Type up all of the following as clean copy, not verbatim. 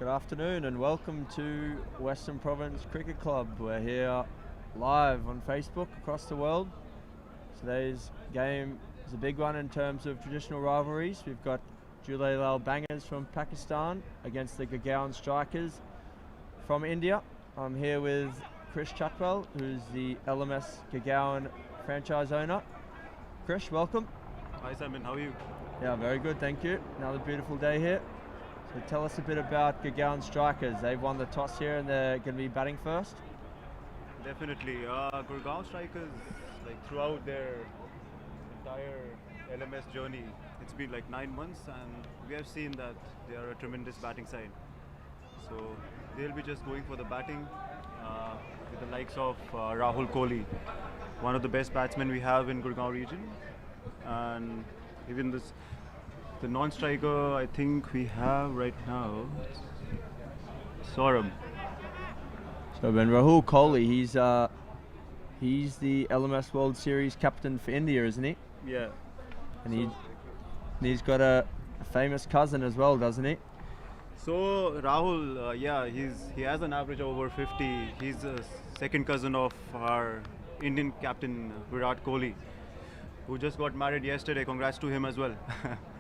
Good afternoon and welcome to Western Province Cricket Club. We're here live on Facebook across the world. Today's game is a big one in terms of traditional rivalries. We've got Jhooling Laal Bangers from Pakistan against the Gurgaon Strikers from India. I'm here with Chris Chatwell, who's the LMS Gurgaon franchise owner. Chris, welcome. Hi Simon, how are you? Yeah, very good, thank you. Another beautiful day here. So tell us a bit about Gurgaon Strikers. They've won the toss here and they're going to be batting first. Definitely. Gurgaon Strikers, like throughout their entire LMS journey, it's been like 9 months and we have seen that they are a tremendous batting side. So they'll be just going for the batting with the likes of Rahul Kohli, one of the best batsmen we have in Gurgaon region. And even the non-striker I think we have right now, Saurabh. So when Rahul Kohli, he's the LMS World Series captain for India, isn't he? Yeah. And he's got a famous cousin as well, doesn't he? So Rahul, he has an average of over 50. He's a second cousin of our Indian captain Virat Kohli, who just got married yesterday. Congrats to him as well.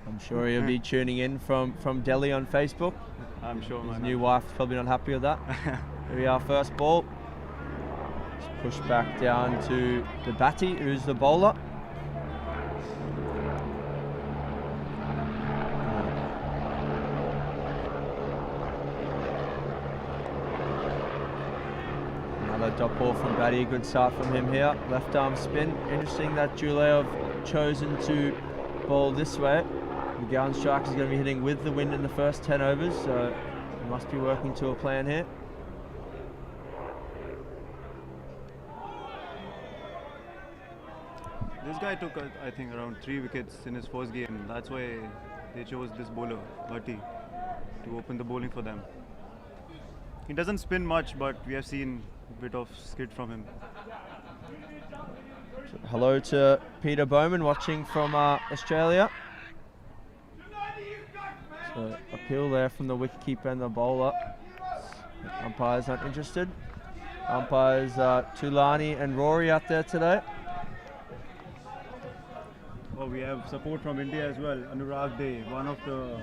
I'm sure he'll be tuning in from Delhi on Facebook. I'm sure. His new wife's probably not happy with that. Here we are, first ball. Let's push back down to the Batty, who's the bowler. Another dot ball from Batty, good start from him here. Left arm spin. Interesting that Jhooling have chosen to bowl this way. The Gurgaon Strikers is going to be hitting with the wind in the first 10 overs, so they must be working to a plan here. This guy took, I think, around 3 wickets in his first game. That's why they chose this bowler, Bhatti, to open the bowling for them. He doesn't spin much, but we have seen a bit of skid from him. So hello to Peter Bowman watching from Australia. So appeal there from the wicketkeeper and the bowler. Umpires not interested. Umpires Tulani and Rory out there today. Oh, we have support from India as well. Anurag De, one of the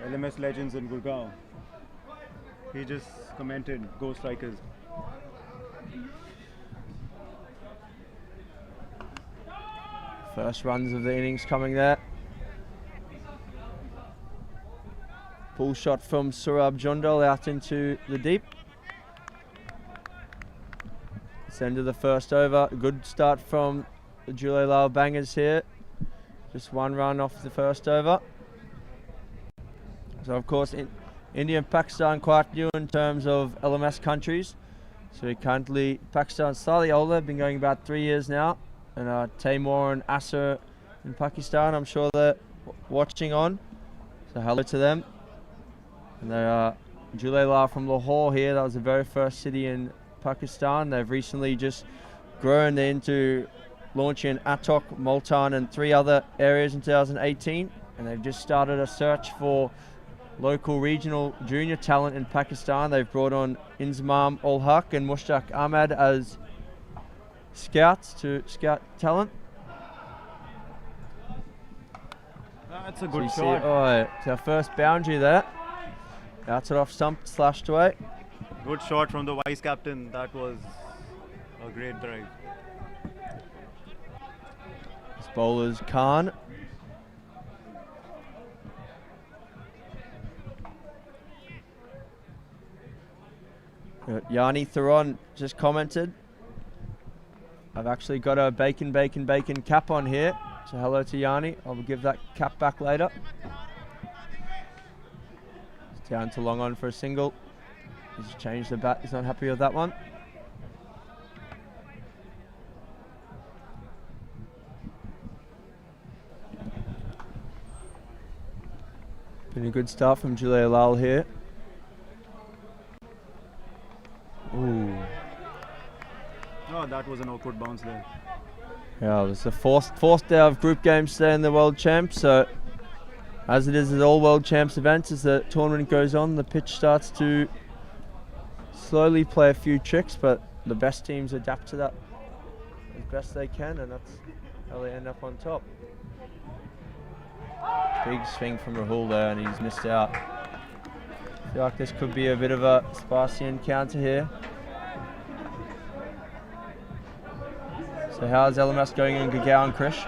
LMS legends in Gurgaon. He just commented, "Go Strikers." First runs of the innings coming there. Pull shot from Saurabh Jondal out into the deep. It's the end of the first over. Good start from the Jhooling Laal Bangers here. Just one run off the first over. So of course India and Pakistan quite new in terms of LMS countries. So currently Pakistan's slightly older, been going about 3 years now. And Taimur and Asser in Pakistan, I'm sure they're watching on. So hello to them. And they're Jhooling Laal from Lahore here. That was the very first city in Pakistan. They've recently just grown into launching in Attock, Multan and 3 other areas in 2018. And they've just started a search for local regional junior talent in Pakistan. They've brought on Inzamam ul Haq and Mushtaq Ahmed as scouts to scout talent. That's a good So shot. it's our first boundary there. Outs it off stump, slashed away. Good shot from the vice captain. That was a great drive. This bowler's Khan. Yanni Theron just commented, "I've actually got a bacon cap on here." So hello to Yanni. I'll give that cap back later. It's down to long on for a single. He's changed the bat. He's not happy with that one. Been a good start from Jhooling Laal here. Ooh. Oh, that was an awkward bounce there. Yeah, it was the fourth day of group games today in the World Champs, so As it is at all World Champs events, as the tournament goes on, the pitch starts to slowly play a few tricks, but the best teams adapt to that as best they can, and that's how they end up on top. Big swing from Rahul there, and he's missed out. I feel like this could be a bit of a spicy encounter here. So how's LMS going in Gurgaon, Krish?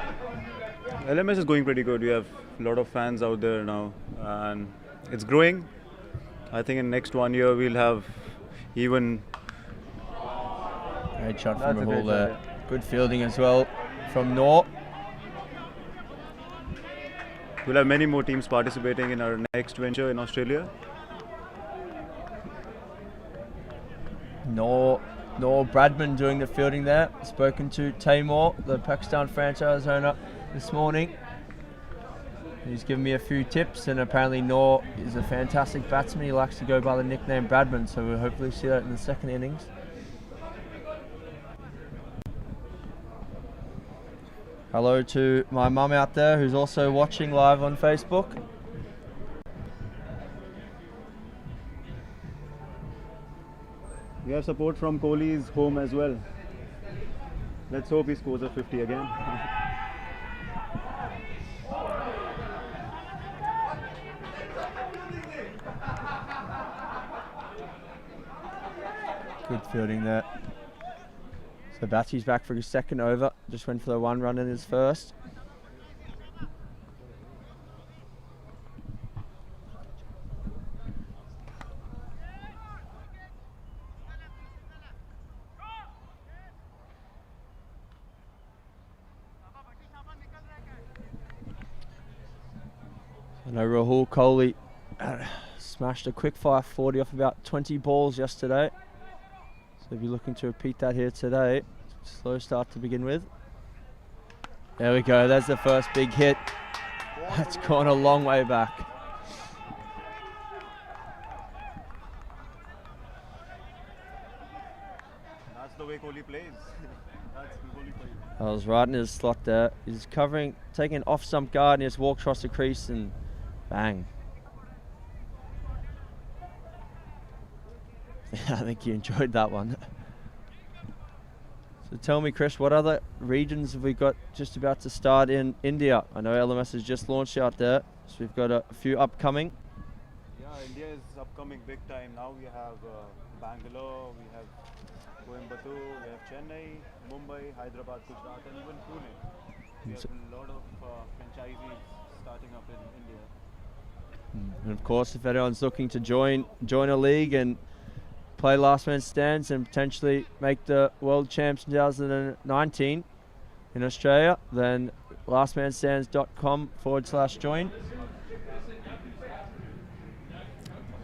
LMS is going pretty good. We have a lot of fans out there now, and it's growing. I think in next 1 year we'll have even. Great shot from Rahul there. Yeah. Good fielding as well from Noor. We'll have many more teams participating in our next venture in Australia. Noor Bradman doing the fielding there. Spoken to Taimur, the Pakistan franchise owner, this morning. He's given me a few tips, and apparently Noor is a fantastic batsman. He likes to go by the nickname Bradman, so we'll hopefully see that in the second innings. Hello to my mum out there who's also watching live on Facebook. We have support from Kohli's home as well. Let's hope he scores a 50 again. Good fielding there. So Batty's back for his second over. Just went for the 1 run in his first. I know Rahul Kohli smashed a quick fire 40 off about 20 balls yesterday. So if you're looking to repeat that here today, slow start to begin with. There we go, there's the first big hit. That's gone a long way back. That's the way Kohli plays. That's the Kohli plays. I was right in his slot there. He's covering, taking an off stump guard, and he just walked across the crease and bang. I think you enjoyed that one. So tell me, Chris, what other regions have we got just about to start in India? I know LMS has just launched out there, so we've got a few upcoming. Yeah, India is upcoming big time. Now we have Bangalore, we have Coimbatore, we have Chennai, Mumbai, Hyderabad, Gujarat, and even Pune. We have a lot of franchisees starting up in India. And of course, if anyone's looking to join a league and play last man stands and potentially make the World Champs 2019 in Australia, then lastmanstands.com/join.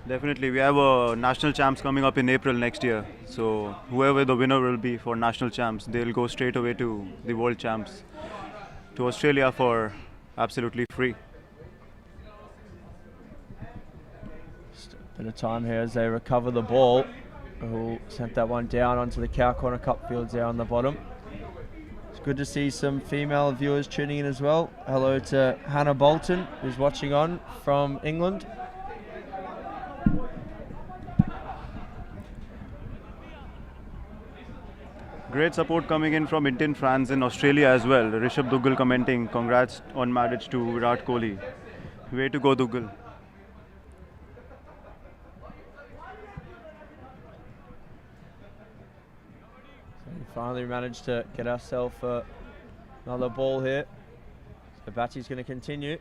Definitely, we have a national champs coming up in April next year. So whoever the winner will be for national champs, they'll go straight away to the world champs, to Australia for absolutely free. Just a bit of time here as they recover the ball. Who sent that one down onto the Cow Corner Cup fields there on the bottom. It's good to see some female viewers tuning in as well. Hello to Hannah Bolton, who's watching on from England. Great support coming in from Indian fans in Australia as well. Rishabh Duggal commenting, congrats on marriage to Virat Kohli. Way to go, Duggal. We finally managed to get ourselves another ball here. So Batty's going to continue.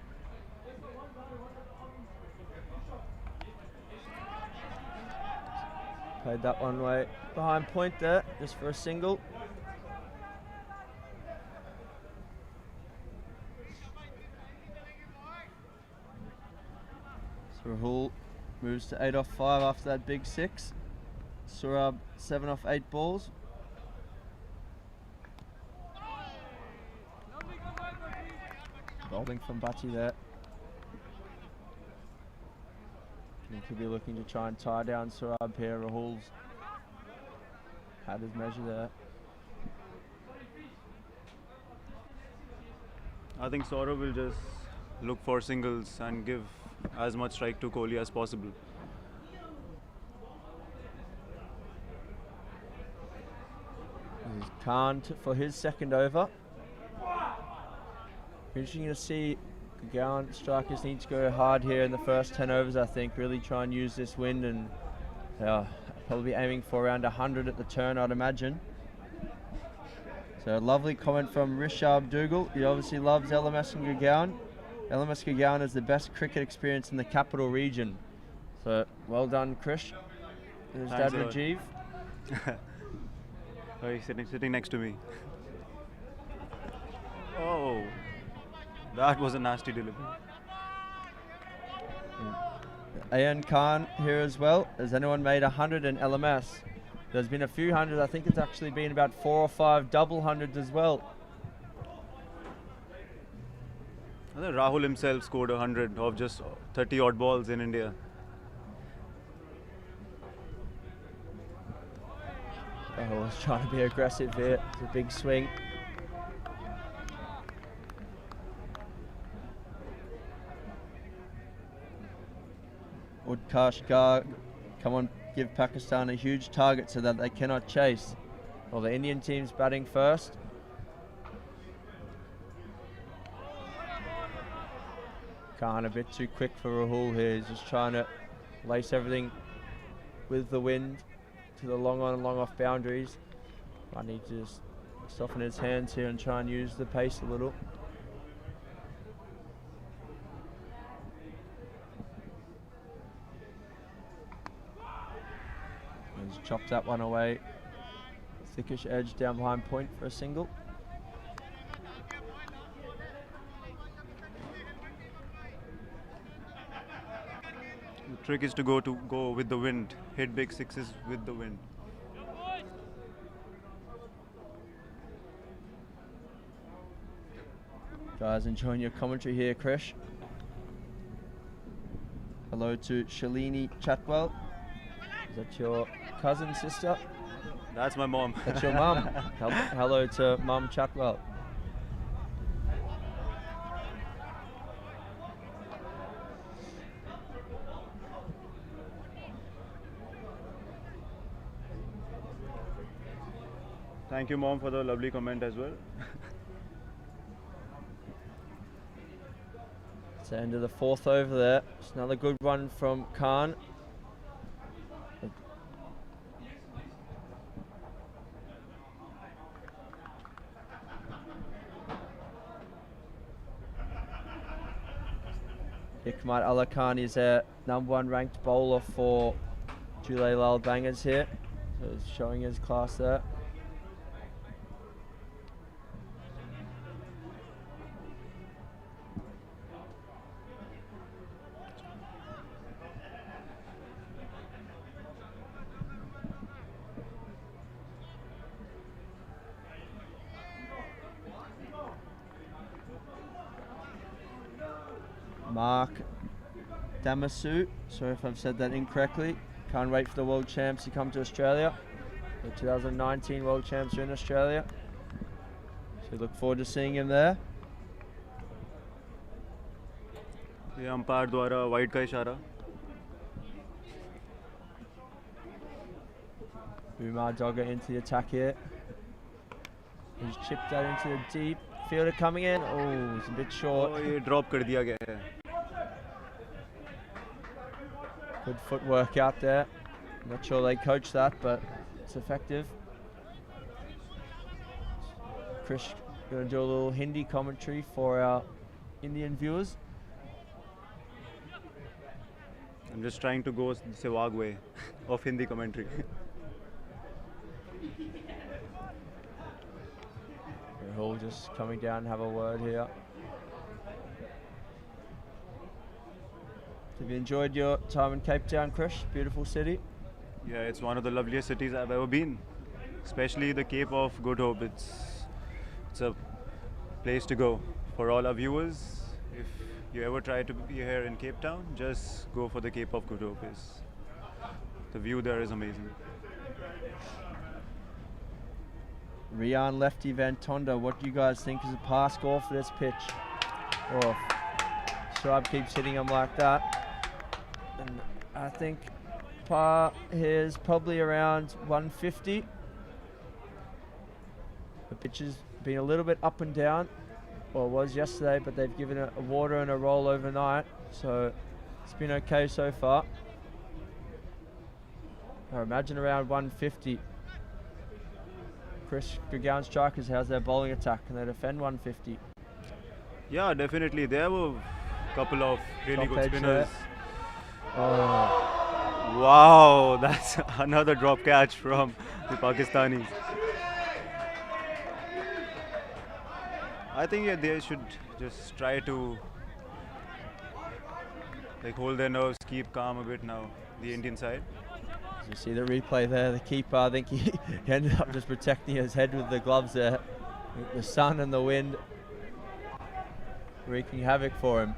Played that one way behind point there, just for a single. So Rahul moves to 8 off 5 after that big 6. Surab 7 off 8 balls. Bowling from Batty there. He could be looking to try and tie down Surab here. Rahul's had his measure there. I think Saurav will just look for singles and give as much strike to Kohli as possible. Khan for his second over. Interesting to see Gurgaon Strikers need to go hard here in the first 10 overs, I think. Really try and use this wind, and probably aiming for around 100 at the turn, I'd imagine. So a lovely comment from Rishabh Dougal. He obviously loves LMS and Gurgaon. LMS Gurgaon is the best cricket experience in the capital region. So well done, Krish. There's Dad Rajiv. Oh, he's sitting next to me. Oh, that was a nasty delivery. Ayan Khan here as well. Has anyone made 100 in LMS? There's been a few hundred. I think it's actually been about 4 or 5 double hundreds as well. I think Rahul himself scored 100 of just 30 odd balls in India. Rahul was trying to be aggressive here. It's a big swing. Utkarsh Garg, come on, give Pakistan a huge target so that they cannot chase. Well, the Indian team's batting first. Khan a bit too quick for Rahul here. He's just trying to lace everything with the wind to the long on and long off boundaries. I need to just soften his hands here and try and use the pace a little. He's chopped that one away. Thickish edge down behind point for a single. The trick is to go with the wind, hit big sixes with the wind. Guys, enjoying your commentary here, Krish. Hello to Shalini Chatwell. Is that your cousin, sister? That's my mom. That's your mum. Hello to Mum Chatwell. Thank you, Mom, for the lovely comment as well. It's the end of the fourth over there. It's another good one from Khan. Hikmat Allah Khan is a #1 ranked bowler for Jhooling Laal Bangers here. So he's showing his class there. Mark Damasu, sorry if I've said that incorrectly. Can't wait for the World Champs to come to Australia. The 2019 World Champs are in Australia. So look forward to seeing him there. ये umpire द्वारा wide का इशारा. Umar Dogger into the attack here. He's chipped that into the deep. Fielder coming in. Oh, it's a bit short. ये drop कर दिया गया है. Good footwork out there. Not sure they coach that, but it's effective. Krish going to do a little Hindi commentary for our Indian viewers. I'm just trying to go the Sehwag way of Hindi commentary. Rahul just coming down and have a word here. Have you enjoyed your time in Cape Town, Krish? Beautiful city. Yeah, it's one of the loveliest cities I've ever been. Especially the Cape of Good Hope. It's a place to go. For all our viewers, if you ever try to be here in Cape Town, just go for the Cape of Good Hope. The view there is amazing. Rian Lefty Van Tonda, what do you guys think is a par score for this pitch? Oh, Sarab keeps hitting him like that. And I think par here is probably around 150. The pitch has been a little bit up and down, or was yesterday, but they've given it a water and a roll overnight, so it's been okay so far. I imagine around 150. Chris, Gurgaon Strikers, how's their bowling attack? Can they defend 150? Yeah, definitely. They have a couple of really Top good edge spinners. Oh, Wow, that's another drop catch from the Pakistanis. I think they should just try to hold their nerves, keep calm a bit now, the Indian side. as you see the replay there, the keeper, I think he ended up just protecting his head with the gloves there. The sun and the wind wreaking havoc for him.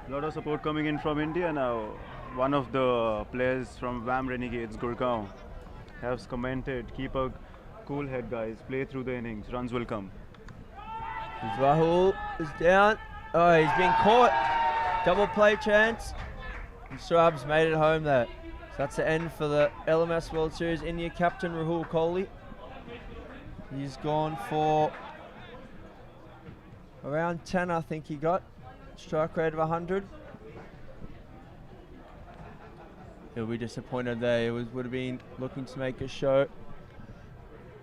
A lot of support coming in from India now. One of the players from VAM Renegades, Gurgaon, has commented, keep a cool head guys, play through the innings, runs will come. Rahul is down. Oh, he's been caught. Double play chance. And Sarab's made it home there. So that's the end for the LMS World Series India captain Rahul Kohli. He's gone for around 10, I think he got. Strike rate of 100. He'll be disappointed there. He would have been looking to make a show.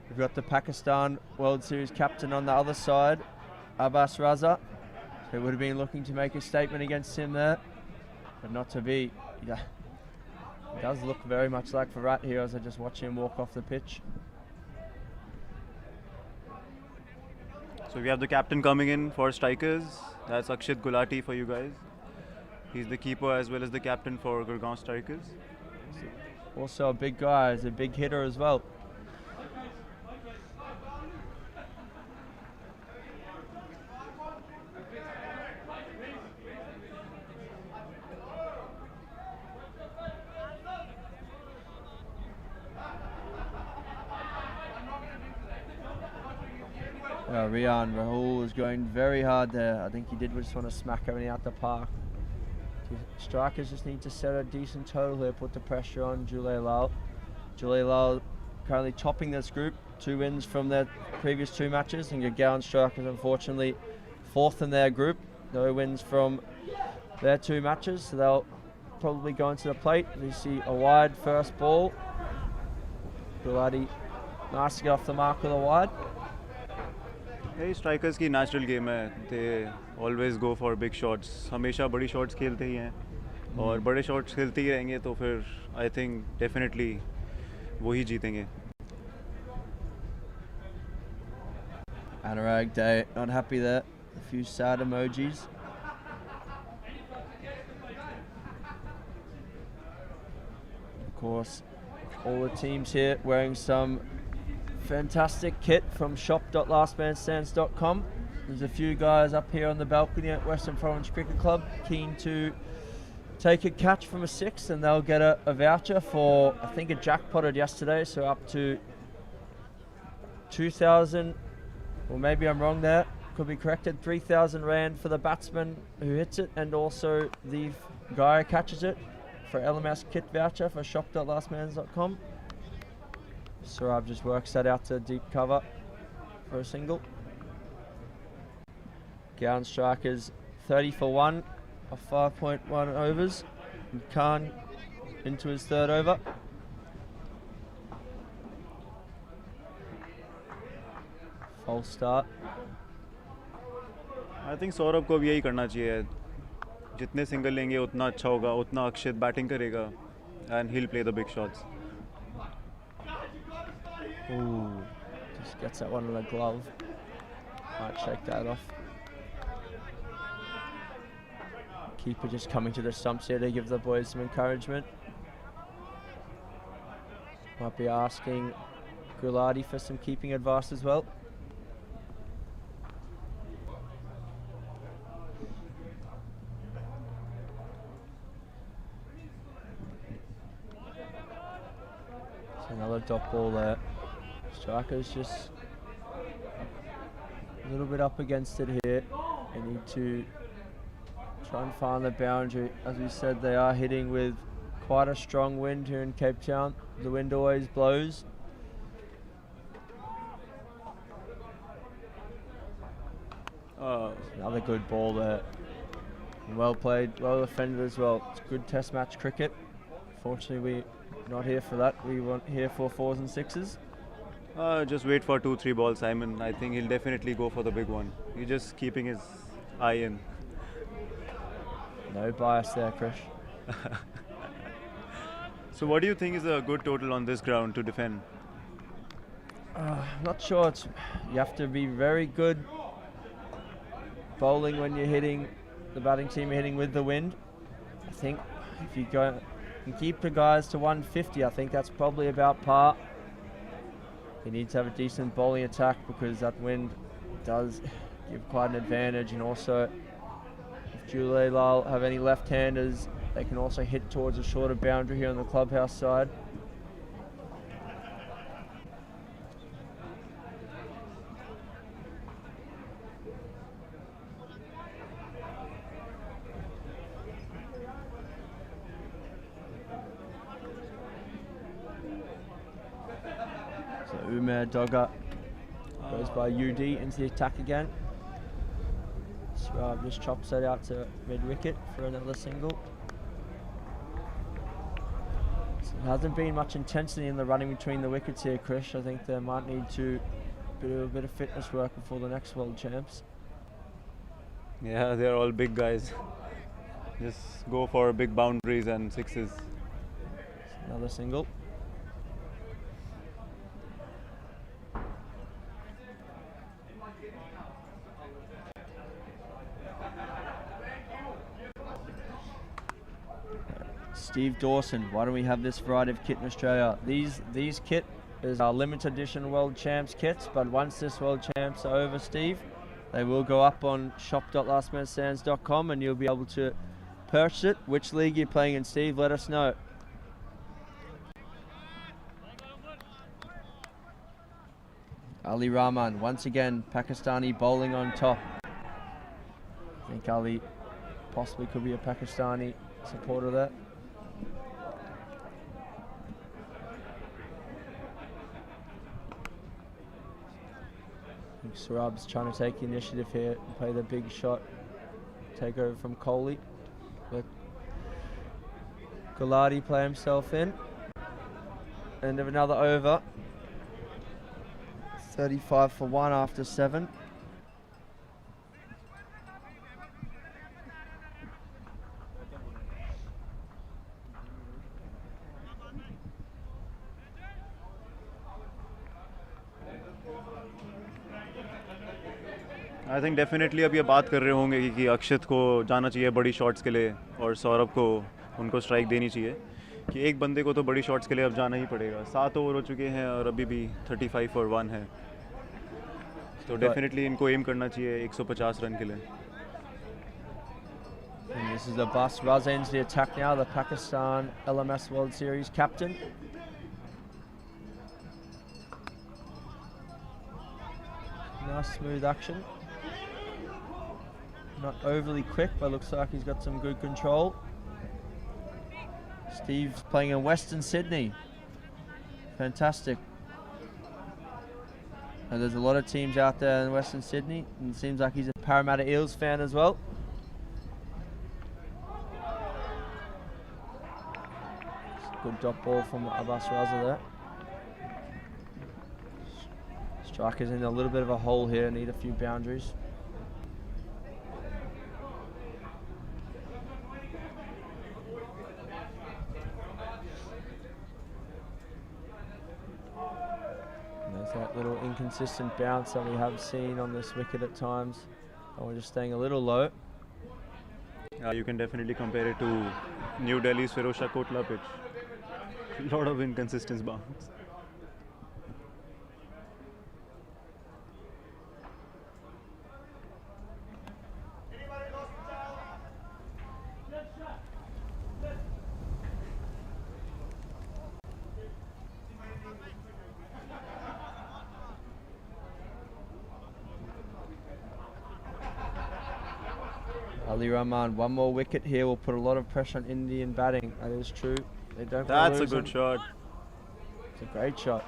We've got the Pakistan World Series captain on the other side, Abbas Raza. So would have been looking to make a statement against him there, but not to be. Yeah, it does look very much like Virat here as I just watch him walk off the pitch. So we have the captain coming in for Strikers. That's Akshit Gulati for you guys. He's the keeper as well as the captain for Gurgaon Strikers. Also a big guy, he's a big hitter as well. Rian Rahul was going very hard there. I think he did just want to smack everything out the park. Strikers just need to set a decent total here, put the pressure on Jhooling Laal. Jhooling Laal currently topping this group, 2 wins from their previous 2 matches, and Gurgaon Strikers unfortunately 4th in their group, no wins from their 2 matches, so they'll probably go into the plate. We see a wide first ball. Gulati, nice to get off the mark with a wide. Hey, Strikers की natural game है. They always go for big shots. हमेशा बड़ी shots खेलते ही हैं और बड़े shots खेलते ही रहेंगे तो फिर I think definitely वही जीतेंगे. Anurag Day, not happy there. A few sad emojis. Of course, all the teams here wearing some fantastic kit from shop.lastmanstands.com. There's a few guys up here on the balcony at Western Province Cricket Club keen to take a catch from a 6, and they'll get a voucher for, I think, a jackpotted yesterday, so up to 2,000, or maybe I'm wrong there, could be corrected, 3,000 Rand for the batsman who hits it, and also the guy who catches it for LMS kit voucher for shop.lastmans.com. Sarab just works that out to deep cover for a single. Gurgaon Strikers 30 for 1 of 5.1 overs. And Khan into his 3rd over. False start. I think Saurabh को भी यही करना चाहिए. जितने single लेंगे उतना अच्छा होगा, उतना अक्षित बैटिंग करेगा and he'll play the big shots. Ooh, just gets that one on the glove. Might shake that off. Keeper just coming to the stumps here to give the boys some encouragement. Might be asking Gulati for some keeping advice as well. It's another dot ball there. Strikers just a little bit up against it here. They need to Try and find the boundary. As we said, they are hitting with quite a strong wind here in Cape Town. The wind always blows. Another good ball there. Well played, well defended as well. It's good test match cricket. Fortunately, we're not here for that. We want here for 4s and 6s. Just wait for 2-3 balls, Simon. I think he'll definitely go for the big one. He's just keeping his eye in. No bias there, Krish. So what do you think is a good total on this ground to defend? Not sure. You have to be very good bowling when you're hitting, the batting team are hitting with the wind. I think if you go and keep the guys to 150, I think that's probably about par. You need to have a decent bowling attack because that wind does give quite an advantage, and also if Jhooling Laal have any left-handers, they can also hit towards a shorter boundary here on the clubhouse side. Umair Dogger goes by UD into the attack again. So just chops that out to mid-wicket for another single. So there hasn't been much intensity in the running between the wickets here, Krish. I think they might need to do a bit of fitness work before the next World Champs. Yeah, they're all big guys. Just go for big boundaries and sixes. Another single. Steve Dawson, why don't we have this variety of kit in Australia? These kit is our limited edition World Champs kits, but once this World Champs are over, Steve, they will go up on shop.lastminutestands.com and you'll be able to purchase it. Which league you're playing in, Steve? Let us know. Ali Rahman, once again, Pakistani bowling on top. I think Ali possibly could be a Pakistani supporter there. Sarab's trying to take the initiative here and play the big shot, take over from Kohli. Let Gulati play himself in. End of another over. 35 for 1 after 7. I think definitely अब ये बात कर रहे होंगे कि अक्षित को जाना चाहिए बड़ी शॉट्स के लिए और सौरभ को उनको स्ट्राइक देनी चाहिए कि एक बंदे को तो बड़ी शॉट्स के लिए अब जाना ही पड़ेगा। 7 ओवर हो चुके हैं और अभी भी 35 for 1 है, तो डेफिनेटली इनको एम करना चाहिए 150 रन के लिए। And this is Abbas Raza into the attack now, the Pakistan LMS World Series captain. Nice smooth action. Not overly quick, but looks like he's got some good control. Steve's playing in Western Sydney. Fantastic. And there's a lot of teams out there in Western Sydney, and it seems like he's a Parramatta Eels fan as well. Good dot ball from Abbas Raza there. Strikers in a little bit of a hole here, need a few boundaries. And there's that little inconsistent bounce that we have seen on this wicket at times. And we're just staying a little low. You can definitely compare it to New Delhi's Firozshah Kotla pitch. A lot of inconsistent bounce. Ali Rahman, one more wicket here will put a lot of pressure on Indian batting. That is true. They don't. That's a good shot. It's a great shot.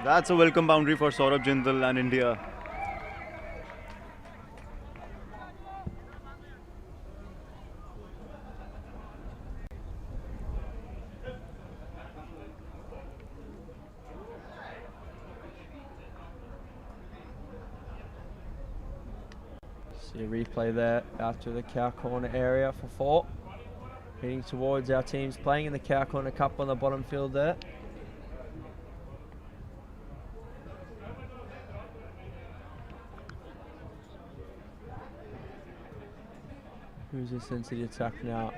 That's a welcome boundary for Saurabh Jindal and India. See a replay there after the cow corner area for 4. Heading towards our teams playing in the cow corner cup on the bottom field there. Who's this into the attack now?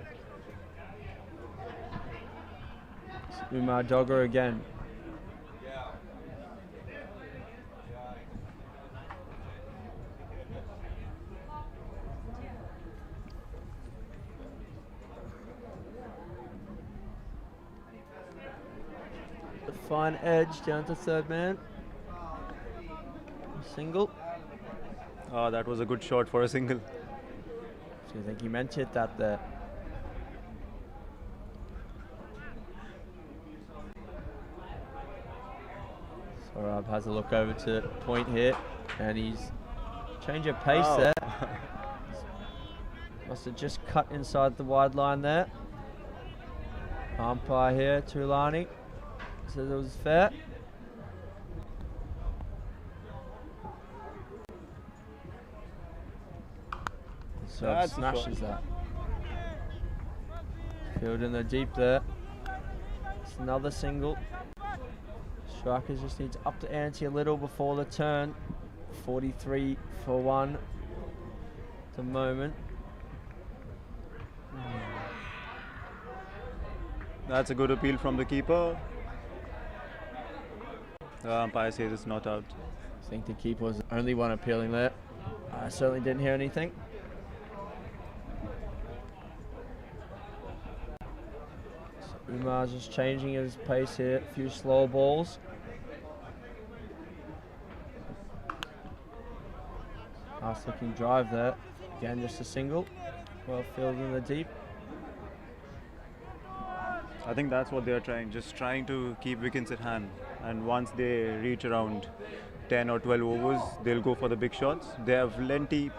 It's Umar Dogger again. The fine edge down to third man. Single. Oh, that was a good shot for a single. So I think he meant to hit that there. Saurabh has a look over to point here, and he's changed of pace there. Must have just cut inside the wide line there. Umpire here, Tulani, says it was fair. So smashes that. Field in the deep there. It's another single. Strikers just need to up the ante a little before the turn. 43 for 1 at the moment. That's a good appeal from the keeper. The umpire says it's not out. I think the keeper was the only one appealing there. I certainly didn't hear anything. So Umar's just changing his pace here. A few slow balls. Nice looking drive there. Again, just a single. Well fielded in the deep. I think that's what they're trying, just trying to keep wickets at hand. And once they reach around 10 or 12 overs, they'll go for the big shots. They have plenty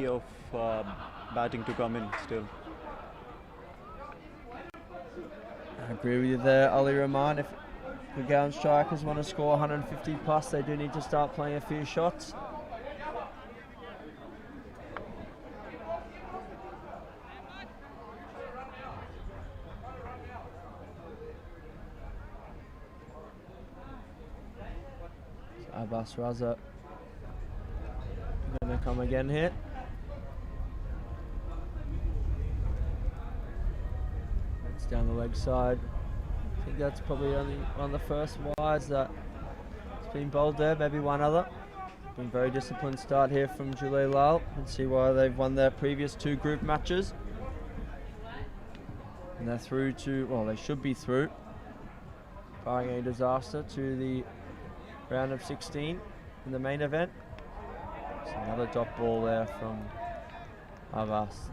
of batting to come in still. I agree with you there, Ali Rahman. If the Gurgaon Strikers want to score 150 plus, they do need to start playing a few shots. Abbas Raza going to come again here. It's down the leg side. I think that's probably only one of the first wides that's been bowled there, maybe one other. Been very disciplined start here from Jhooling Laal. And see why they've won their previous 2 group matches. And they're through to, well, they should be through, barring a disaster, to the round of 16 in the main event. It's another dot ball there from Abbas.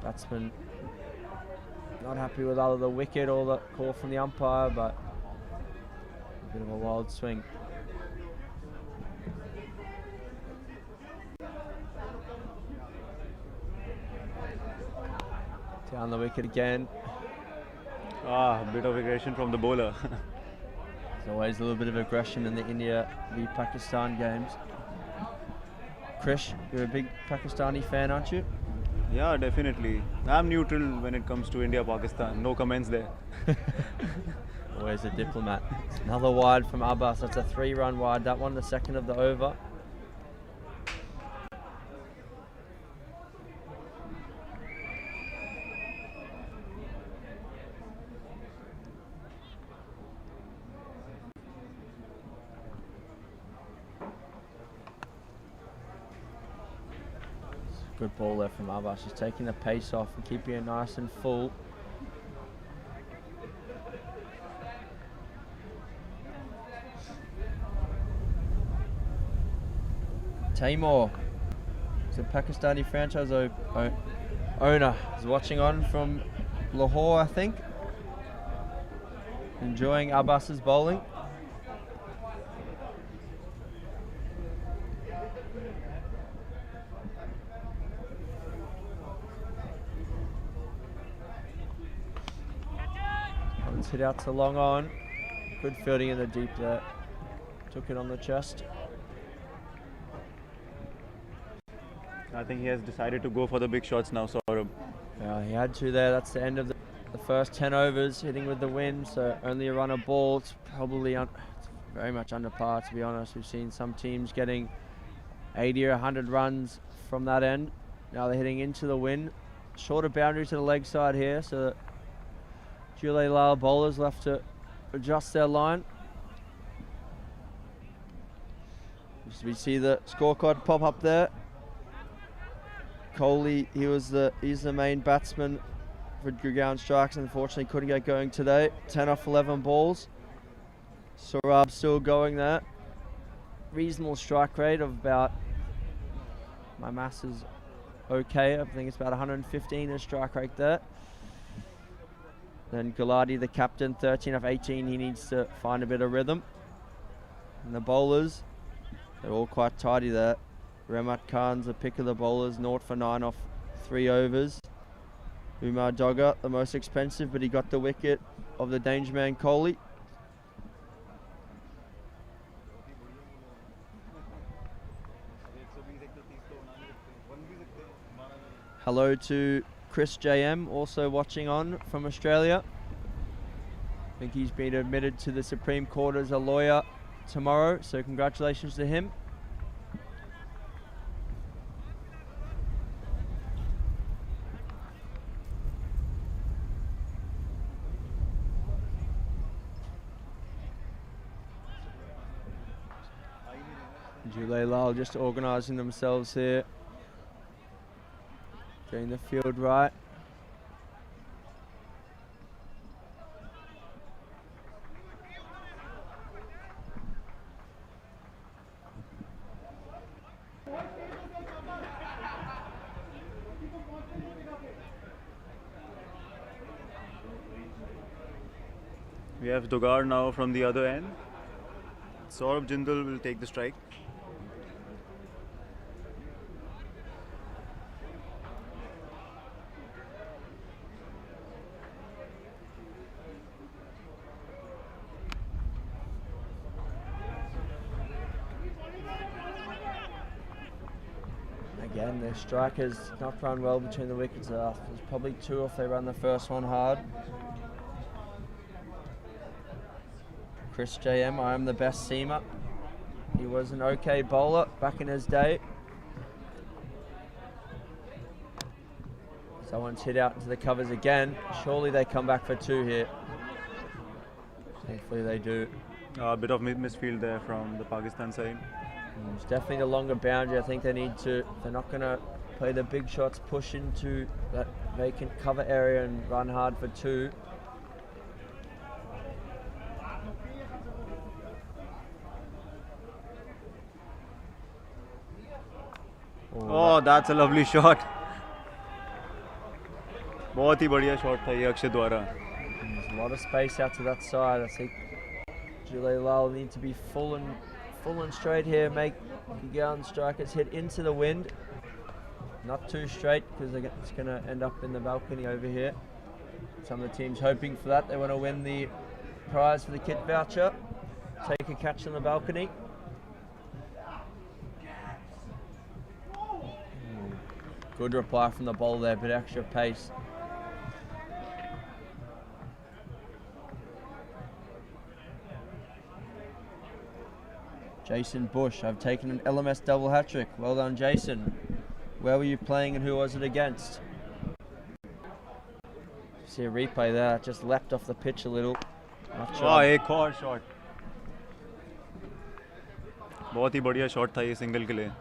Batsman not happy with either the wicket or the call from the umpire, but a bit of a wild swing. Down the wicket again. A bit of aggression from the bowler. There's always a little bit of aggression in the India v Pakistan games. Krish, you're a big Pakistani fan, aren't you? Yeah, definitely. I'm neutral when it comes to India-Pakistan. No comments there. Always a diplomat. It's another wide from Abbas. That's a 3-run wide. That one, the second of the over. Good ball there from Abbas. Just taking the pace off and keeping it nice and full. Taimur the Pakistani franchise owner is watching on from Lahore, I think. Enjoying Abbas's bowling. Let's hit out to long on. Good fielding in the deep there. Took it on the chest. I think he has decided to go for the big shots now, Saurabh. Yeah, he had to there. That's the end of the first 10 overs, hitting with the wind. So only a run a ball. It's probably it's very much under par, to be honest. We've seen some teams getting 80 or 100 runs from that end. Now they're hitting into the wind. Shorter boundary to the leg side here. So Jhooling Laal bowlers will have to adjust their line. We see the scorecard pop up there. Kohli, he's the main batsman for Gurgaon Strikers. Unfortunately, couldn't get going today. 10 off 11 balls. Saurabh still going there. Reasonable strike rate of about, my maths is okay. I think it's about 115 is strike rate there. Then Gulati, the captain, 13 off 18. He needs to find a bit of rhythm. And the bowlers, they're all quite tidy there. Ramat Khan's the pick of the bowlers, 0 for 9 off 3 overs. Umar Dogger, the most expensive, but he got the wicket of the danger man Kohli. Hello to Chris JM, also watching on from Australia. I think he's been admitted to the Supreme Court as a lawyer tomorrow, so congratulations to him. Jhooling Laal just organising themselves here. Getting the field right. We have Dogger now from the other end. Saurabh Jindal will take the strike. Again, the strikers not run well between the wickets. There's probably 2 if they run the first one hard. Chris JM, I am the best seamer. He was an okay bowler back in his day. Someone's hit out into the covers again. Surely they come back for 2 here. Thankfully they do. A bit of misfield there from the Pakistan side. It's definitely the longer boundary. I think they need to, they're not going to play the big shots, push into that vacant cover area and run hard for 2. Oh, that's a lovely shot. बहुत ही बढ़िया shot था ये अक्षय द्वारा. There's a lot of space out to that side. I think Jhooling Laal need to be full and straight here. Make Gurgaon Strikers hit into the wind. Not too straight because it's going to end up in the balcony over here. Some of the teams hoping for that. They want to win the prize for the kit voucher. Take a catch on the balcony. Good reply from the bowler there, bit extra pace. Jason Bush, I've taken an LMS double hat-trick. Well done, Jason. Where were you playing and who was it against? See a replay there, just leapt off the pitch a little. Oh, एक और shot. बहुत ही बढ़िया shot था ये single के लिए.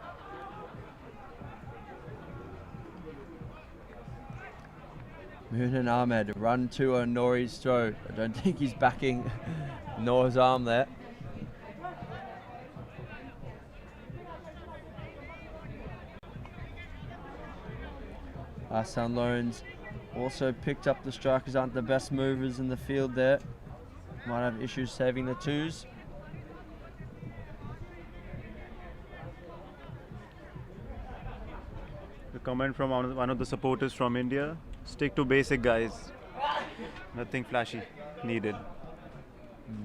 Moonan Ahmed, run to a Nori's throw. I don't think he's backing Noah's arm there. Hassan Loans also picked up the strikers, aren't the best movers in the field there. Might have issues saving the twos. A comment from one of the supporters from India: stick to basic, guys. Nothing flashy needed.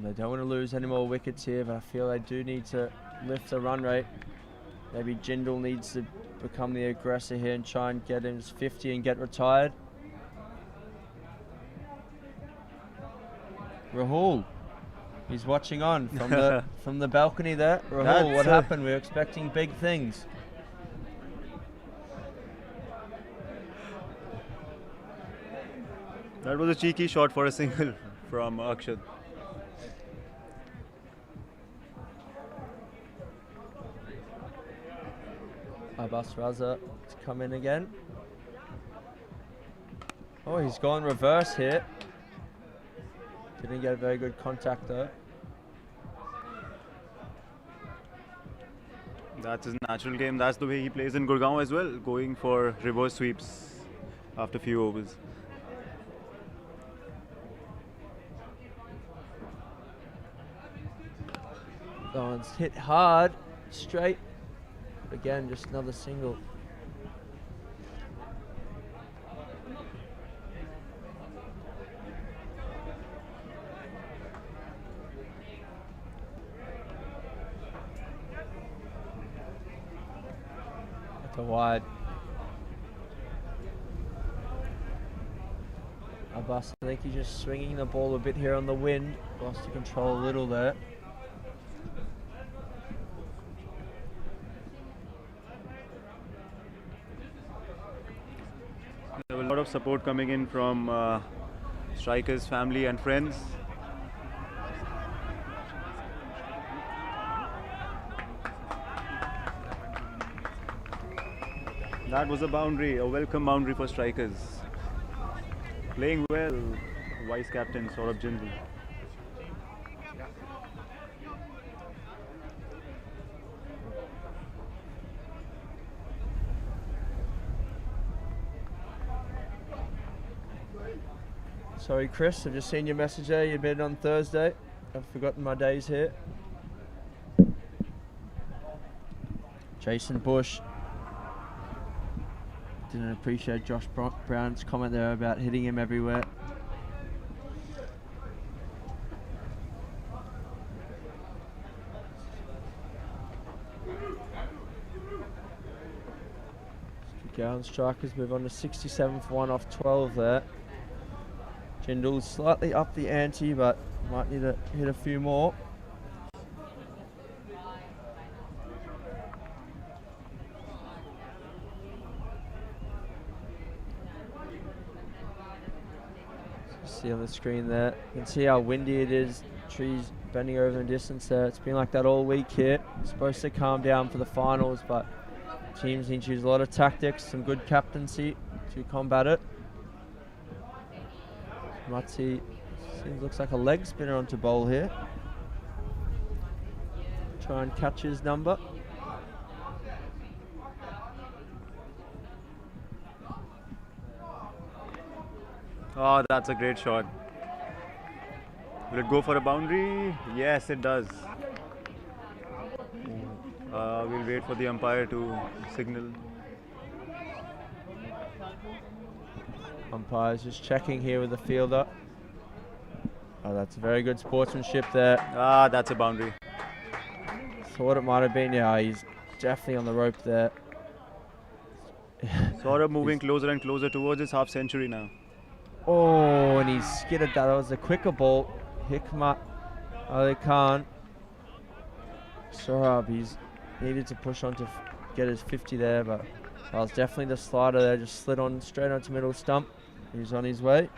They don't want to lose any more wickets here, but I feel they do need to lift the run rate. Maybe Jindal needs to become the aggressor here and try and get his 50 and get retired. Rahul, he's watching on from the from the balcony there. Rahul, what happened? We were expecting big things. That was a cheeky shot for a single from Akshad. Abbas Raza to come in again. Oh, he's gone reverse here. Didn't get a very good contact though. That's his natural game. That's the way he plays in Gurgaon as well, going for reverse sweeps after few overs. That one's hit hard, straight. Again, just another single. That's a wide. Abbas, I think he's just swinging the ball a bit here on the wind. Lost the control a little there. There was a lot of support coming in from Strikers, family and friends. That was a boundary, a welcome boundary for Strikers. Playing well, vice captain Saurabh Jindal. Sorry, Chris, I've just seen your message there. You've been on Thursday. I've forgotten my days here. Jason Bush. Didn't appreciate Josh Brown's comment there about hitting him everywhere. Gurgaon Strikers move on to 67 for 1 off 12 there. Jindal slightly up the ante, but might need to hit a few more. See on the screen there, you can see how windy it is. Trees bending over in the distance there. It's been like that all week here. It's supposed to calm down for the finals, but teams need to use a lot of tactics, some good captaincy to combat it. Matsi looks like a leg spinner onto bowl here. Try and catch his number. Oh, that's a great shot. Will it go for a boundary? Yes, it does. We'll wait for the umpire to signal. Umpire's just checking here with the fielder. Oh, that's very good sportsmanship there. Ah, that's a boundary. Thought it might have been. Yeah, he's definitely on the rope there. Saurabh moving closer and closer towards his half century now. Oh, and he skidded that. That was a quicker ball. Hikmat Ali Khan. Saurabh, he's needed to push on to get his 50 there, but that was definitely the slider there. Just slid on straight onto middle stump. He's on his way.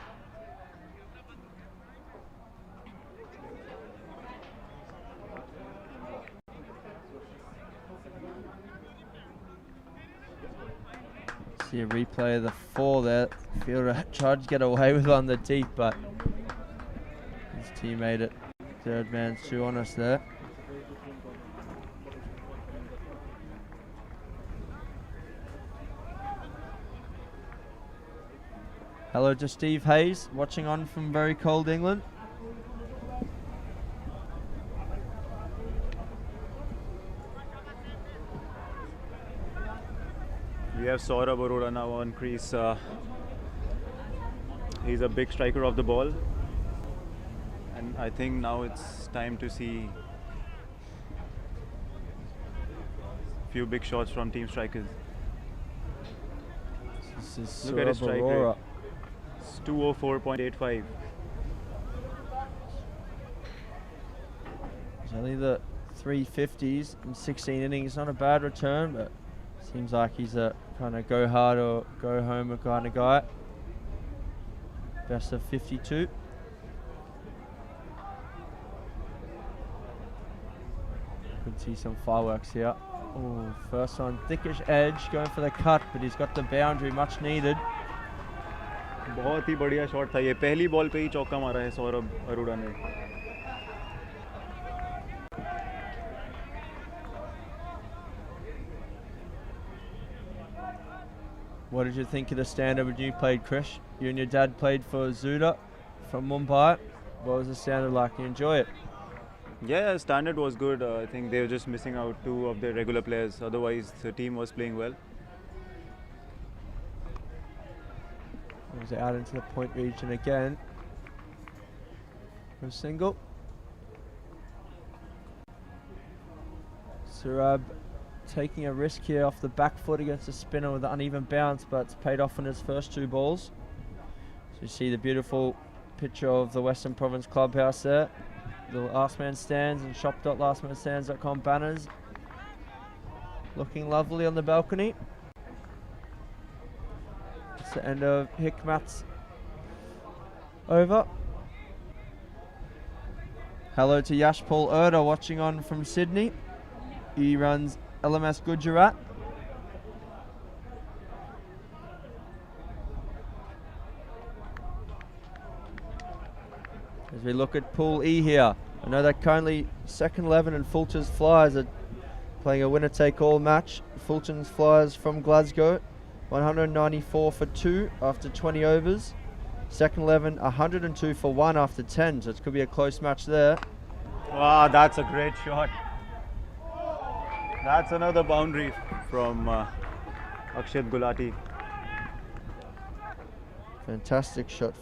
See a replay of the 4 there. Fielder tried to get away with on the deep, but his teammate at third man's too honest there. Hello to Steve Hayes, watching on from very cold England. We have Saurabh Arora now on crease. He's a big striker of the ball. And I think now it's time to see few big shots from Team Strikers. This is Look at his strike rate. Arora. It's 204.85. It's only the 350s in 16 innings. Not a bad return, but seems like he's a kind of go hard or go home kind of guy. Best of 52. Could see some fireworks here. Oh, first one, thickish edge, going for the cut, but he's got the boundary, much needed. बहुत ही बढ़िया shot था ये. पहली ball पे ही चौका मारा है सौरभ अरोड़ा ने. What did you think of the standard when you played, Krish? You and your dad played for Zuda from Mumbai. What was the standard like? You enjoy it? Yeah, standard was good. I think they were just missing out two of their regular players. Otherwise, the team was playing well. Goes out into the point region again. A single. Saurabh taking a risk here off the back foot against a spinner with an uneven bounce, but it's paid off on his first two balls. So you see the beautiful picture of the Western Province Clubhouse there. The Last Man Stands and shop.lastmanstands.com banners looking lovely on the balcony. It's the end of Hikmat's over. Hello to Yashpal Erda watching on from Sydney. He runs LMS Gujarat. As we look at Pool E here, I know that currently second 11 and Fulton's Flyers are playing a winner-take-all match. Fulton's Flyers from Glasgow, 194 for 2 after 20 overs. Second 11, 102 for 1 after 10, so it could be a close match there. Wow, that's a great shot. That's another boundary from Akshat Gulati. Fantastic shot.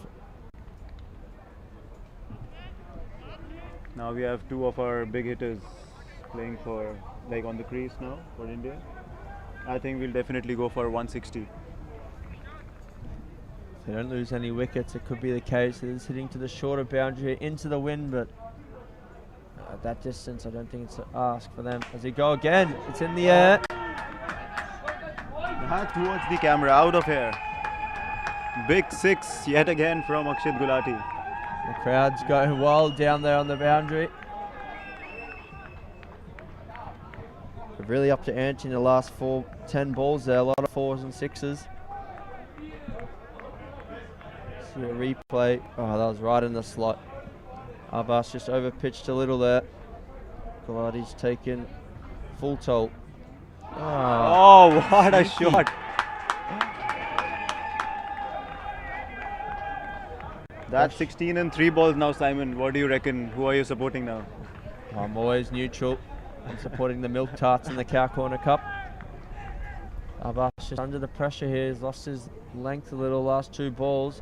Now we have two of our big hitters playing for, like, on the crease now for India. I think we'll definitely go for 160. If they don't lose any wickets, it could be the case. It is hitting to the shorter boundary into the wind, but at that distance, I don't think it's an ask for them. As they go again, it's in the air. Back towards the camera, out of here. Big six yet again from Akshat Gulati. The crowd's going wild down there on the boundary. They're really up to ante in the last 10 balls there. A lot of 4s and 6s. See a replay. Oh, that was right in the slot. Abbas just overpitched a little there. Gulati's taken full toll. Oh, what a shot! That's 16 and 3 balls now, Simon. What do you reckon? Who are you supporting now? I'm always neutral. I'm supporting the Milk Tarts in the Cow Corner Cup. Abbas just under the pressure here. He's lost his length a little last 2 balls.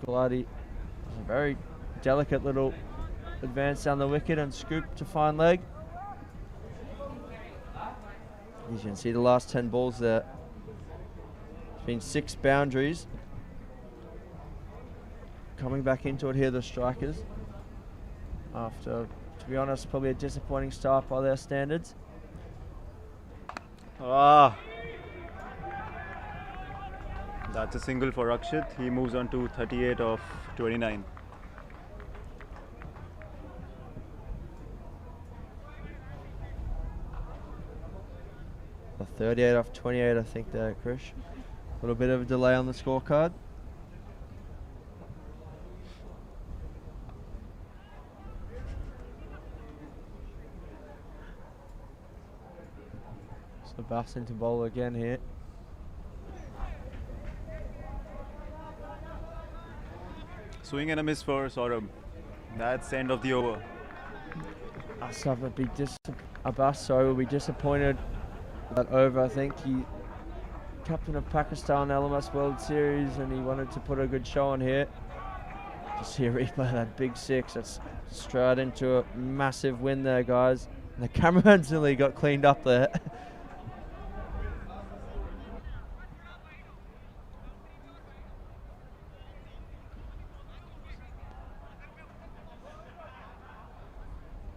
Gulati has a very delicate little advance down the wicket and scoop to fine leg. As you can see the last 10 balls there. It's been 6 boundaries. Coming back into it here, the Strikers. After, to be honest, probably a disappointing start by their standards. Ah, that's a single for Akshat. He moves on to 38 of 29. A 38 off 28, I think there, Krish. A little bit of a delay on the scorecard. So Bass into bowl again here. Swing and a miss for Saurabh. That's the end of the over. Asaf Abbas will be disappointed with that over. I think he captain of Pakistan LMS World Series and he wanted to put a good show on here. To see a replay of that big six, that's straight into a massive win there, guys. And the cameraman's nearly got cleaned up there.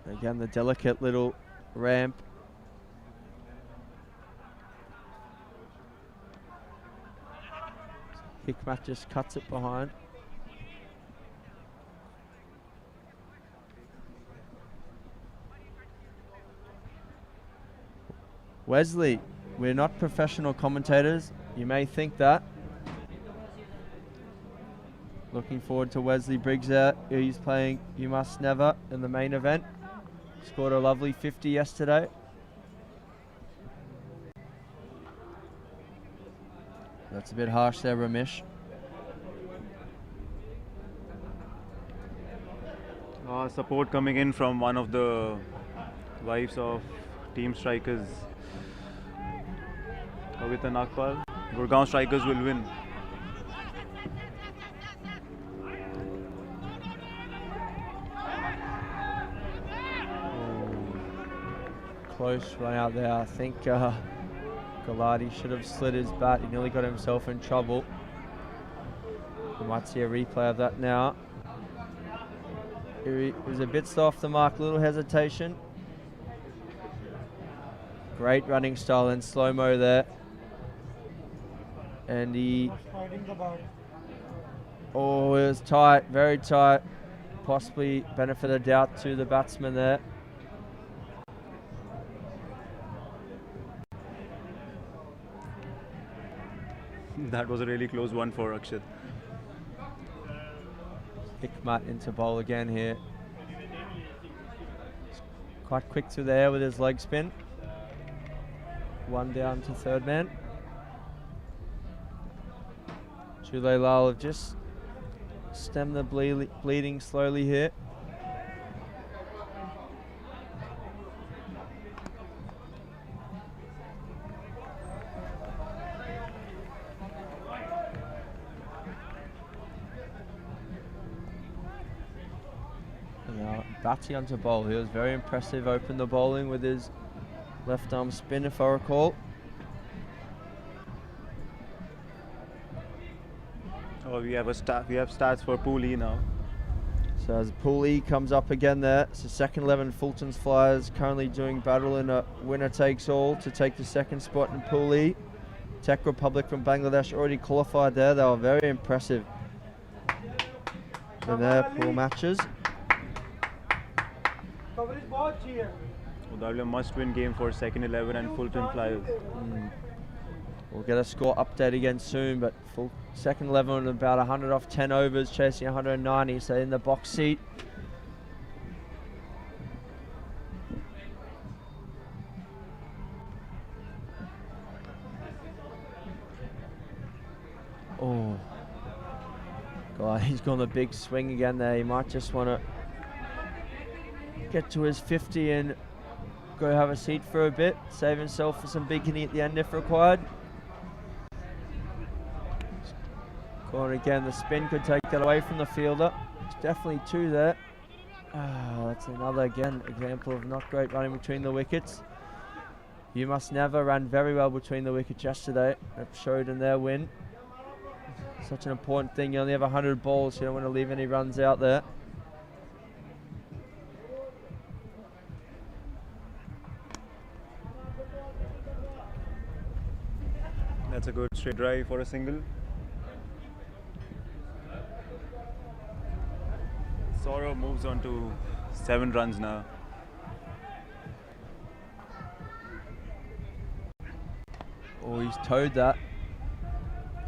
Again, the delicate little ramp. Hikmat just cuts it behind. Wesley, we're not professional commentators. You may think that. Looking forward to Wesley Briggs out. He's playing You Must Never in the main event. Scored a lovely 50 yesterday. That's a bit harsh there, Ramesh. Support coming in from one of the wives of Team Strikers, Kavita Nagpal. Gurgaon Strikers will win. Close run out there. I think Galati should have slid his bat. He nearly got himself in trouble. We might see a replay of that now. He was a bit slow off the mark, little hesitation. Great running style in slow-mo there. And he... Oh, it was tight, very tight. Possibly benefit of doubt to the batsman there. That was a really close one for Akshat. Hikmat into bowl again here. Quite quick through the air with his leg spin. One down to third man. Jhooling Laal have just stemmed the bleeding slowly here. Batty onto bowl. He was very impressive. Opened the bowling with his left arm spin, if I recall. Oh, we have stats for Pool E now. So as Pool E comes up again there, so second 11 Fulton's Flyers currently doing battle in a winner takes all to take the second spot in Pool E. Tech Republic from Bangladesh already qualified there. They were very impressive in their pool matches. That will be a must-win game for second 11 and Fulton Flyers. We'll get a score update again soon, but second 11 on about 100 off 10 overs, chasing 190, so in the box seat. Oh, God, he's gone a big swing again there. He might just want to get to his 50 and go have a seat for a bit, save himself for some big hitting at the end if required. Going again, the spin could take that away from the fielder. It's definitely two there. That's another, again, example of not great running between the wickets. You Must Never ran very well between the wickets yesterday. That showed in their win. Such an important thing. You only have 100 balls, so you don't want to leave any runs out there. That's a good straight drive for a single. Saurabh moves on to 7 runs now. Oh, he's towed that.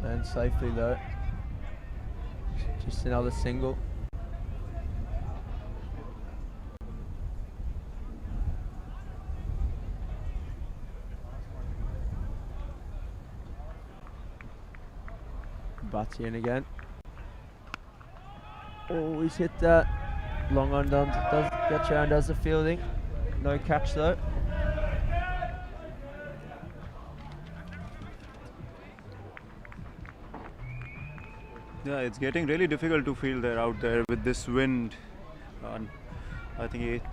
And safely though. Just another single. Batty in again. Oh, he's hit that. Long on does get around, does the fielding. No catch though. Yeah, it's getting really difficult to field there out there with this wind. And I think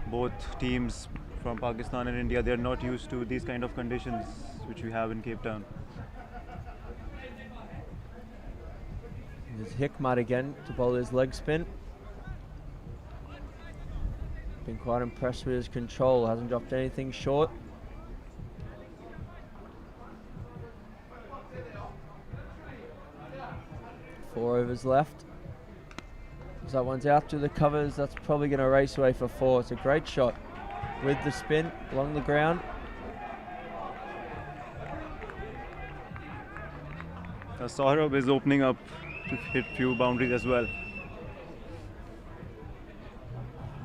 both teams from Pakistan and India, they're not used to these kind of conditions which we have in Cape Town. There's Hikmat again to bowl his leg spin. Been quite impressed with his control, hasn't dropped anything short. Four overs left. As that one's out through the covers, that's probably going to race away for four. It's a great shot with the spin along the ground. Saurabh is opening up to hit few boundaries as well.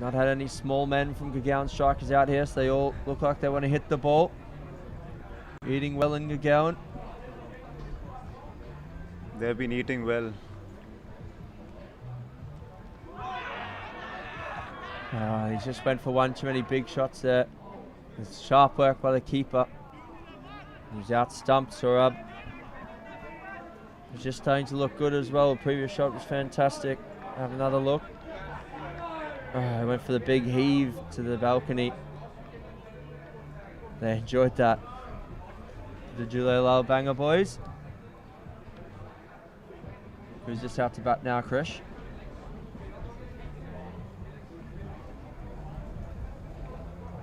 Not had any small men from Gurgaon Strikers out here, so they all look like they want to hit the ball. Eating well in Gurgaon. They've been eating well. He just went for one too many big shots there. It's sharp work by the keeper. He's out stumped Saurabh. He's just starting to look good as well. The previous shot was fantastic. Have another look. He went for the big heave to the balcony. They enjoyed that. The Jhooling Laal Bangers boys. Who's just out to bat now, Krish?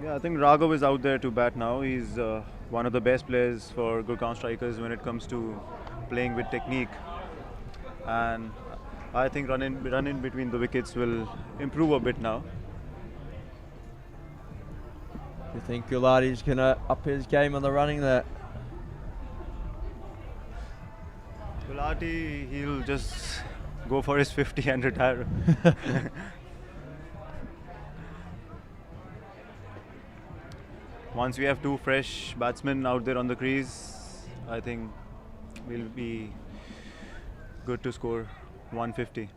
Yeah, I think Raghav is out there to bat now. He's one of the best players for Gurgaon Strikers when it comes to playing with technique. And I think run in between the wickets will improve a bit now. You think Gulati's going to up his game on the running there? Gulati, he'll just go for his 50 and retire. Once we have two fresh batsmen out there on the crease, I think we'll be good to score 150.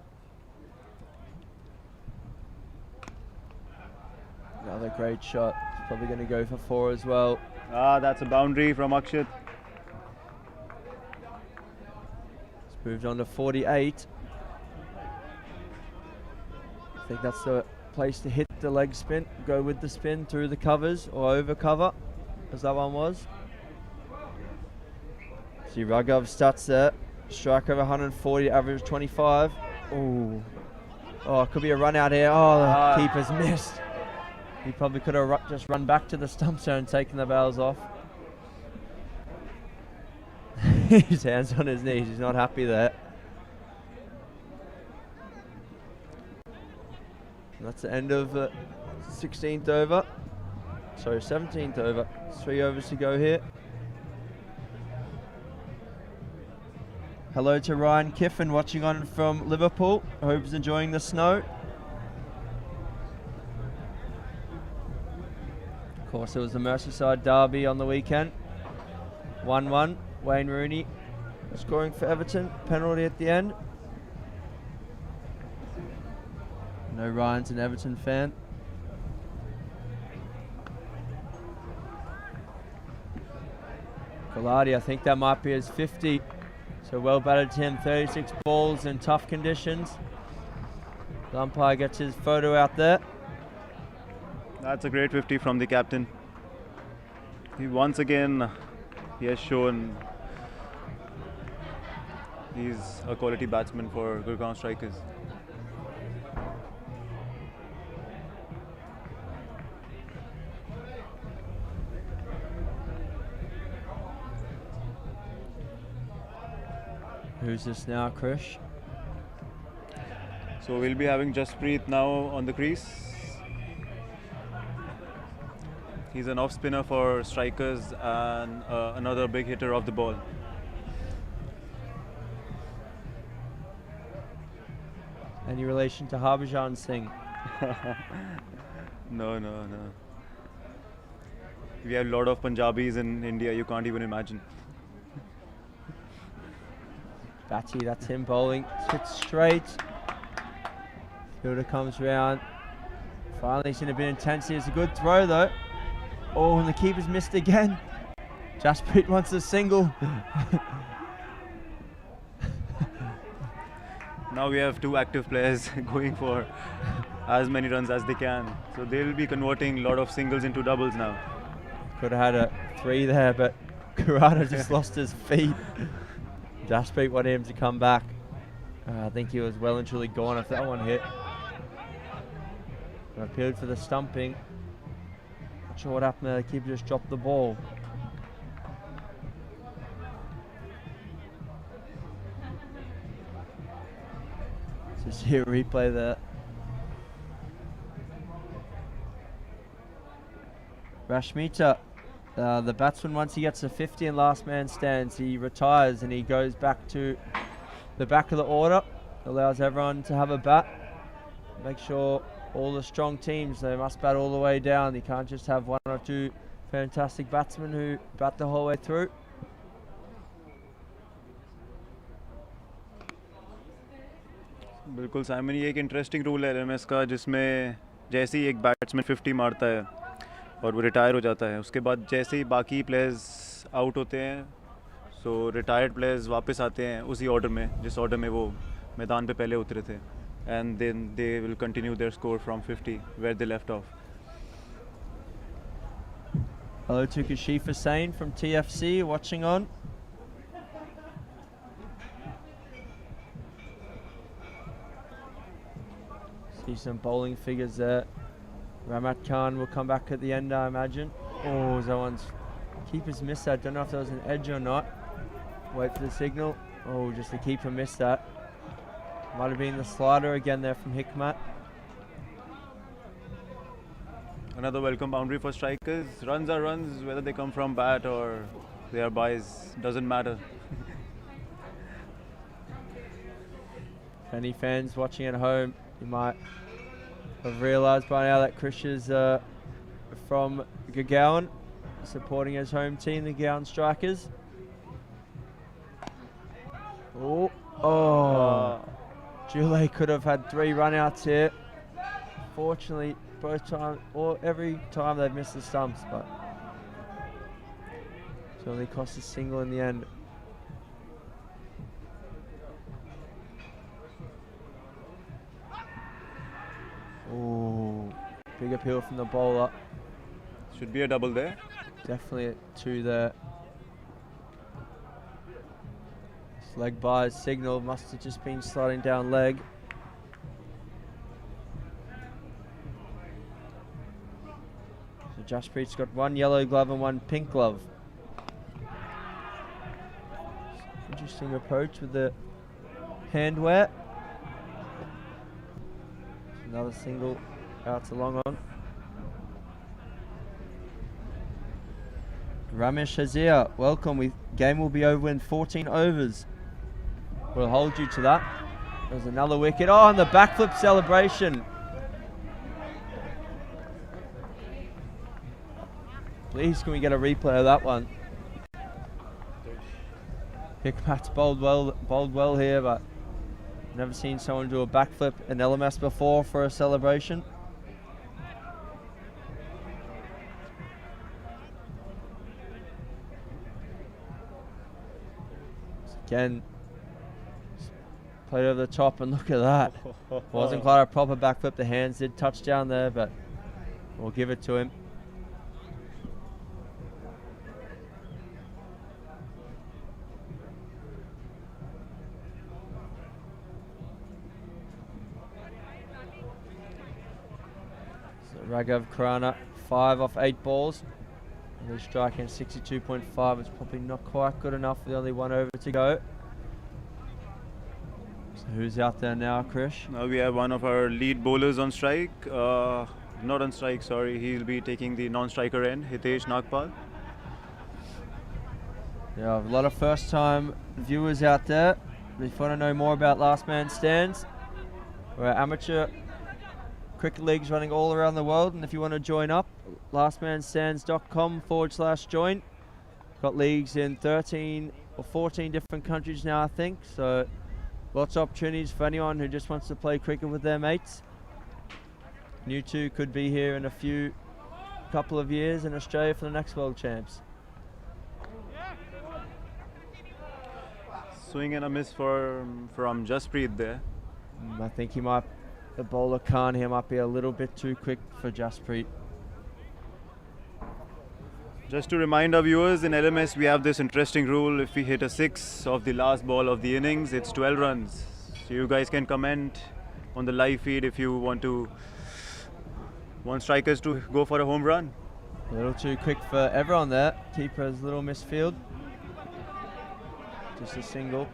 Another great shot. He's probably going to go for four as well. That's a boundary from Akshat. It's moved on to 48. I think that's the place to hit the leg spin. Go with the spin through the covers or over cover, as that one was. See Raghav stats there. Strike over 140, average 25. Ooh. Oh, it could be a run out here. Oh, the keeper's missed. He probably could have just run back to the stump zone and taken the bails off. His hands on his knees. He's not happy there. And that's the end of the 16th over. Sorry, 17th over. 3 overs to go here. Hello to Ryan Kiffin watching on from Liverpool. I hope he's enjoying the snow. Of course, it was the Merseyside derby on the weekend. 1-1. Wayne Rooney scoring for Everton. Penalty at the end. No, Ryan's an Everton fan. Gulati, I think that might be his 50. So well batted to him, 36 balls in tough conditions. The umpire gets his photo out there. That's a great 50 from the captain. Once again, he has shown he's a quality batsman for Gurgaon Strikers. Who's this now, Krish? So we'll be having Jasprit now on the crease. He's an off spinner for Strikers and another big hitter of the ball. Any relation to Harbhajan Singh? No. We have a lot of Punjabis in India, you can't even imagine. Batty, that's him bowling. Hit straight. Fielder comes round. Finally seen a bit of intensity. It's a good throw though. Oh, and the keeper's missed again. Jasprit wants a single. Now we have two active players going for as many runs as they can. So they'll be converting a lot of singles into doubles now. Could have had a 3 there, but Kurata just lost his feet. Jasprit wanted him to come back. I think he was well and truly gone if that one hit. Appealed for the stumping. Not sure what happened there. The keeper just dropped the ball. Just here, replay there. Rashmita, the batsman, once he gets to 50 and last man stands, he retires and he goes back to the back of the order. Allows everyone to have a bat. Make sure all the strong teams, they must bat all the way down. You can't just have 1 or 2 fantastic batsmen who bat the whole way through. बिल्कुल Simon, ये एक interesting rule है LMS का, जिसमें जैसे ही एक batsman 50 मारता है और वो रिटायर हो जाता है, उसके बाद जैसे ही बाकी प्लेयर्स आउट होते हैं, सो रिटायर्ड प्लेयर्स वापस आते हैं उसी ऑर्डर में जिस ऑर्डर में वो मैदान पे पहले उतरे थे, and then they will continue their score from 50 where they left off. Hello to Kashifa Sain from TFC watching on. See some bowling figures there. Ramat Khan will come back at the end, I imagine. Oh, that one's keeper's missed that. Don't know if that was an edge or not. Wait for the signal. Oh, just the keeper missed that. Might have been the slider again there from Hikmat. Another welcome boundary for strikers. Runs are runs, whether they come from bat or they are byes, doesn't matter. Any fans watching at home, you might have realised by now that Krish is from Gurgaon, supporting his home team, the Gurgaon Strikers. Oh. Jhooling could have had 3 run-outs here. Fortunately, both times, or every time they've missed the stumps, but it only cost a single in the end. Oh, big appeal from the bowler. Should be a double there. Definitely a 2 there. Leg by signal, must have just been sliding down leg. So Jasprit's got 1 yellow glove and 1 pink glove. Interesting approach with the hand wear. Another single out to long on. Ramesh Hazir, welcome. Game will be over in 14 overs. We'll hold you to that. There's another wicket. Oh, and the backflip celebration. Please, can we get a replay of that one? Hikmat's bowled well here, but never seen someone do a backflip in LMS before for a celebration. Again, played over the top, and look at that. Wasn't quite a proper backflip. The hands did touch down there, but we'll give it to him. So Raghav Khurana, 5 off 8 balls. And he's striking 62.5. It's probably not quite good enough with only 1 over to go. So who's out there now, Krish? Now we have one of our lead bowlers on strike. Not on strike, sorry. He'll be taking the non-striker end, Hitesh Nagpal. Yeah, a lot of first-time viewers out there. If you want to know more about Last Man Stands, we're amateur cricket leagues running all around the world, and if you want to join up, lastmanstands.com/join. Got leagues in 13 or 14 different countries now, I think, so lots of opportunities for anyone who just wants to play cricket with their mates. You two could be here in a couple of years in Australia for the next World Champs. Swing and a miss from Jasprit there. I think the bowler Khan here might be a little bit too quick for Jasprit. Just to remind our viewers, in LMS we have this interesting rule: if we hit a 6 of the last ball of the innings, it's 12 runs. So you guys can comment on the live feed if you want strikers to go for a home run. A little too quick for everyone there. Keeper's little misfield. Just a single.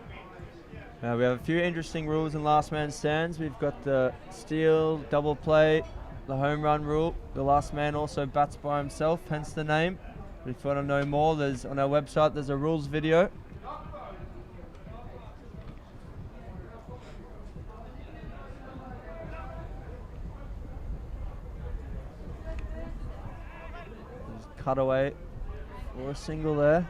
We have a few interesting rules in last man stands. We've got the steal, double play, the home run rule. The last man also bats by himself, hence the name. But if you want to know more, on our website there's a rules video. Just cut away for a single there.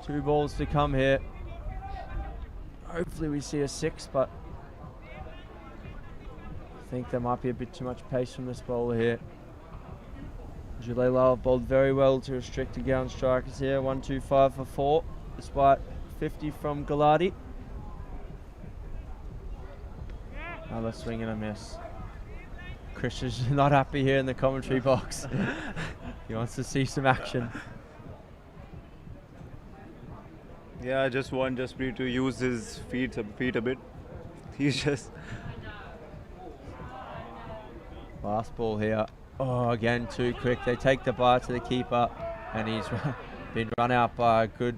2 balls to come here. Hopefully we see a 6, but I think there might be a bit too much pace from this bowler here. Jhooling Laal bowled very well to restrict the Gurgaon Strikers here. 125 for 4, despite 50 from Gulati. Another swing and a miss. Chris is not happy here in the commentary box. He wants to see some action. Yeah, I just want Jasprit to use his feet a bit. He's just... Last ball here. Oh, again, too quick. They take the bye to the keeper, and he's been run out by a good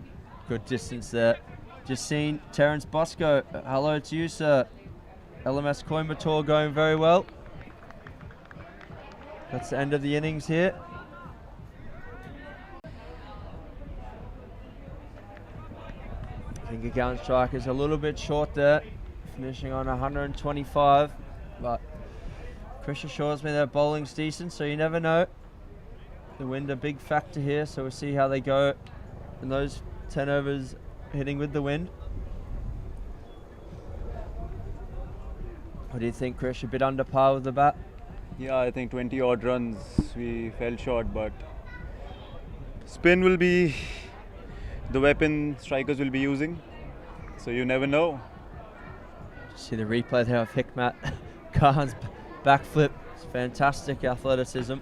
distance there. Just seen Terence Bosco. Hello to you, sir. LMS Coimbatore going very well. That's the end of the innings here. I think Gurgaon Strikers a little bit short there, finishing on 125, but Chris assures me their bowling's decent, so you never know. The wind a big factor here, so we'll see how they go in those 10 overs hitting with the wind. What do you think, Chris? A bit under par with the bat? Yeah, I think 20 odd runs we fell short, but spin will be the weapon strikers will be using, so you never know. See the replay there of Hikmat Khan's backflip. It's fantastic athleticism.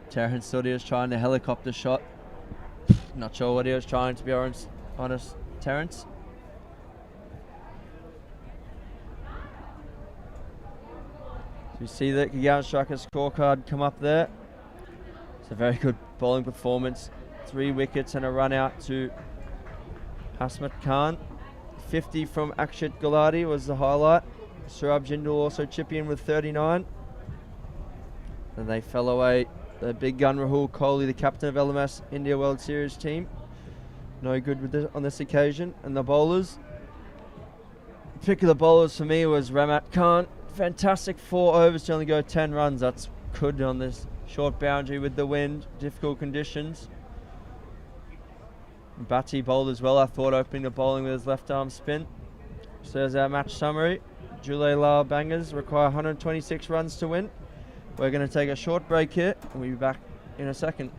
Terence thought he was trying a helicopter shot. Not sure what he was trying, to be honest, Terence. So you see the Gurgaon Strikers scorecard come up there. It's a very good bowling performance. 3 wickets and a run out to Hasmat Khan. 50 from Akshit Gulati was the highlight. Surab Jindal also chipping in with 39. And they fell away. The big gun Rahul Kohli, the captain of LMS India World Series team. No good with this, on this occasion. And the bowlers. Pick of the bowlers for me was Ramat Khan. Fantastic 4 overs to only go 10 runs. That's good on this short boundary with the wind, difficult conditions. Bhatti bowled as well, I thought, opening the bowling with his left arm spin. So there's our match summary. Jhooling Laal Bangers require 126 runs to win. We're going to take a short break here, and we'll be back in a second.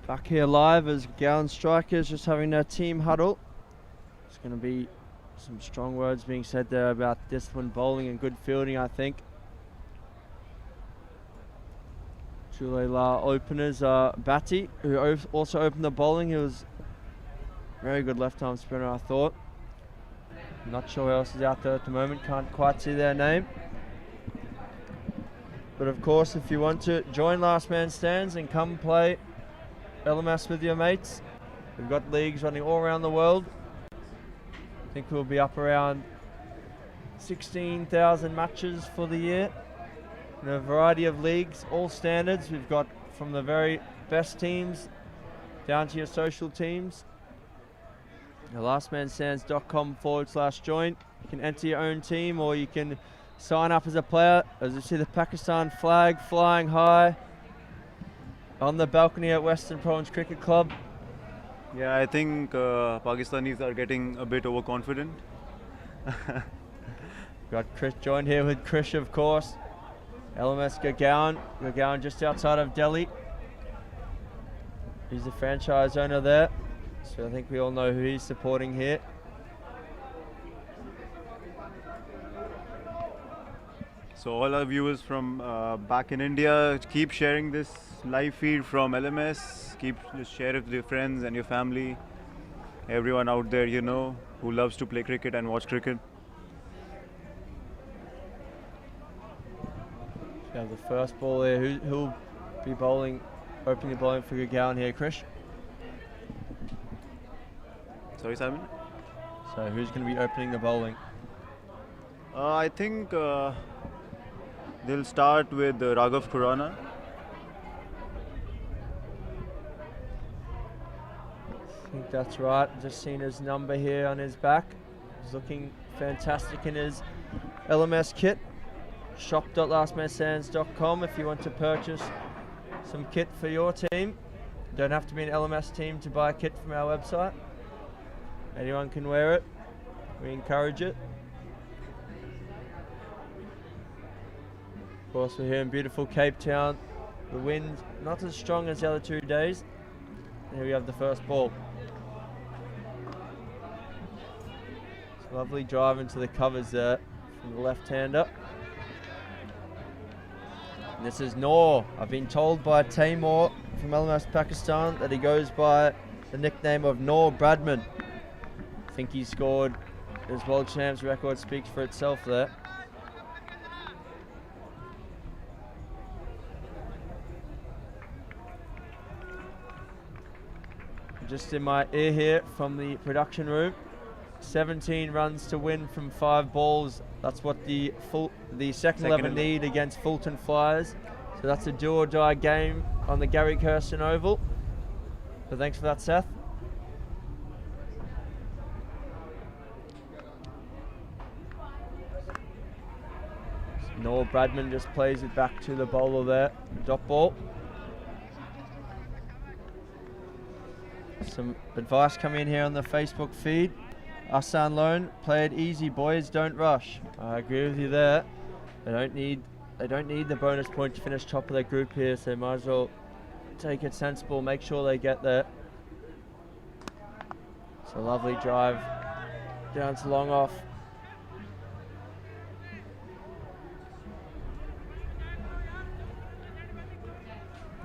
Back here live as Gurgaon Strikers just having their team huddle. There's going to be some strong words being said there about disciplined bowling and good fielding, I think. Jhooling Laal openers are Batty, who also opened the bowling. He was a very good left-arm spinner, I thought. Not sure who else is out there at the moment, can't quite see their name. But of course, if you want to join Last Man Stands and come play LMS with your mates, we've got leagues running all around the world. I think we'll be up around 16,000 matches for the year in a variety of leagues, all standards. We've got from the very best teams down to your social teams. lastmanstands.com/join. You can enter your own team or you can sign up as a player. As you see the Pakistan flag flying high on the balcony at Western Province Cricket Club. Yeah, I think Pakistanis are getting a bit overconfident. Got Krish joined here with Krish, of course. LMS Gurgaon. Gurgaon just outside of Delhi. He's the franchise owner there. So I think we all know who he's supporting here. So all our viewers from back in India, keep sharing this live feed from LMS. Just share it with your friends and your family. Everyone out there, you know, who loves to play cricket and watch cricket. We have the first ball there. Who'll be bowling, opening the bowling for Gurgaon here, Krish? Sorry, Simon? So who's going to be opening the bowling? I think they'll start with Raghav Khurana. I think that's right. Just seen his number here on his back. He's looking fantastic in his LMS kit. shop.lastmanstands.com if you want to purchase some kit for your team. You don't have to be an LMS team to buy a kit from our website. Anyone can wear it. We encourage it. Of course, we're here in beautiful Cape Town. The wind not as strong as the other 2 days. And here we have the first ball. It's a lovely drive into the covers there from the left-hander. And this is Noor. I've been told by Taimur from LMS Pakistan that he goes by the nickname of Noor Bradman. I think he scored his World Champs record, speaks for itself there. Just in my ear here from the production room, 17 runs to win from 5 balls. That's what the second 11 need against Fulton Flyers. So that's a do or die game on the Gary Kirsten Oval. So thanks for that, Seth. Noor Bradman just plays it back to the bowler there. Dot ball. Some advice coming in here on the Facebook feed. Asan Lone, play it easy, boys, don't rush. I agree with you there. They don't need the bonus point to finish top of their group here, so they might as well take it sensible, make sure they get there. It's a lovely drive down to long off.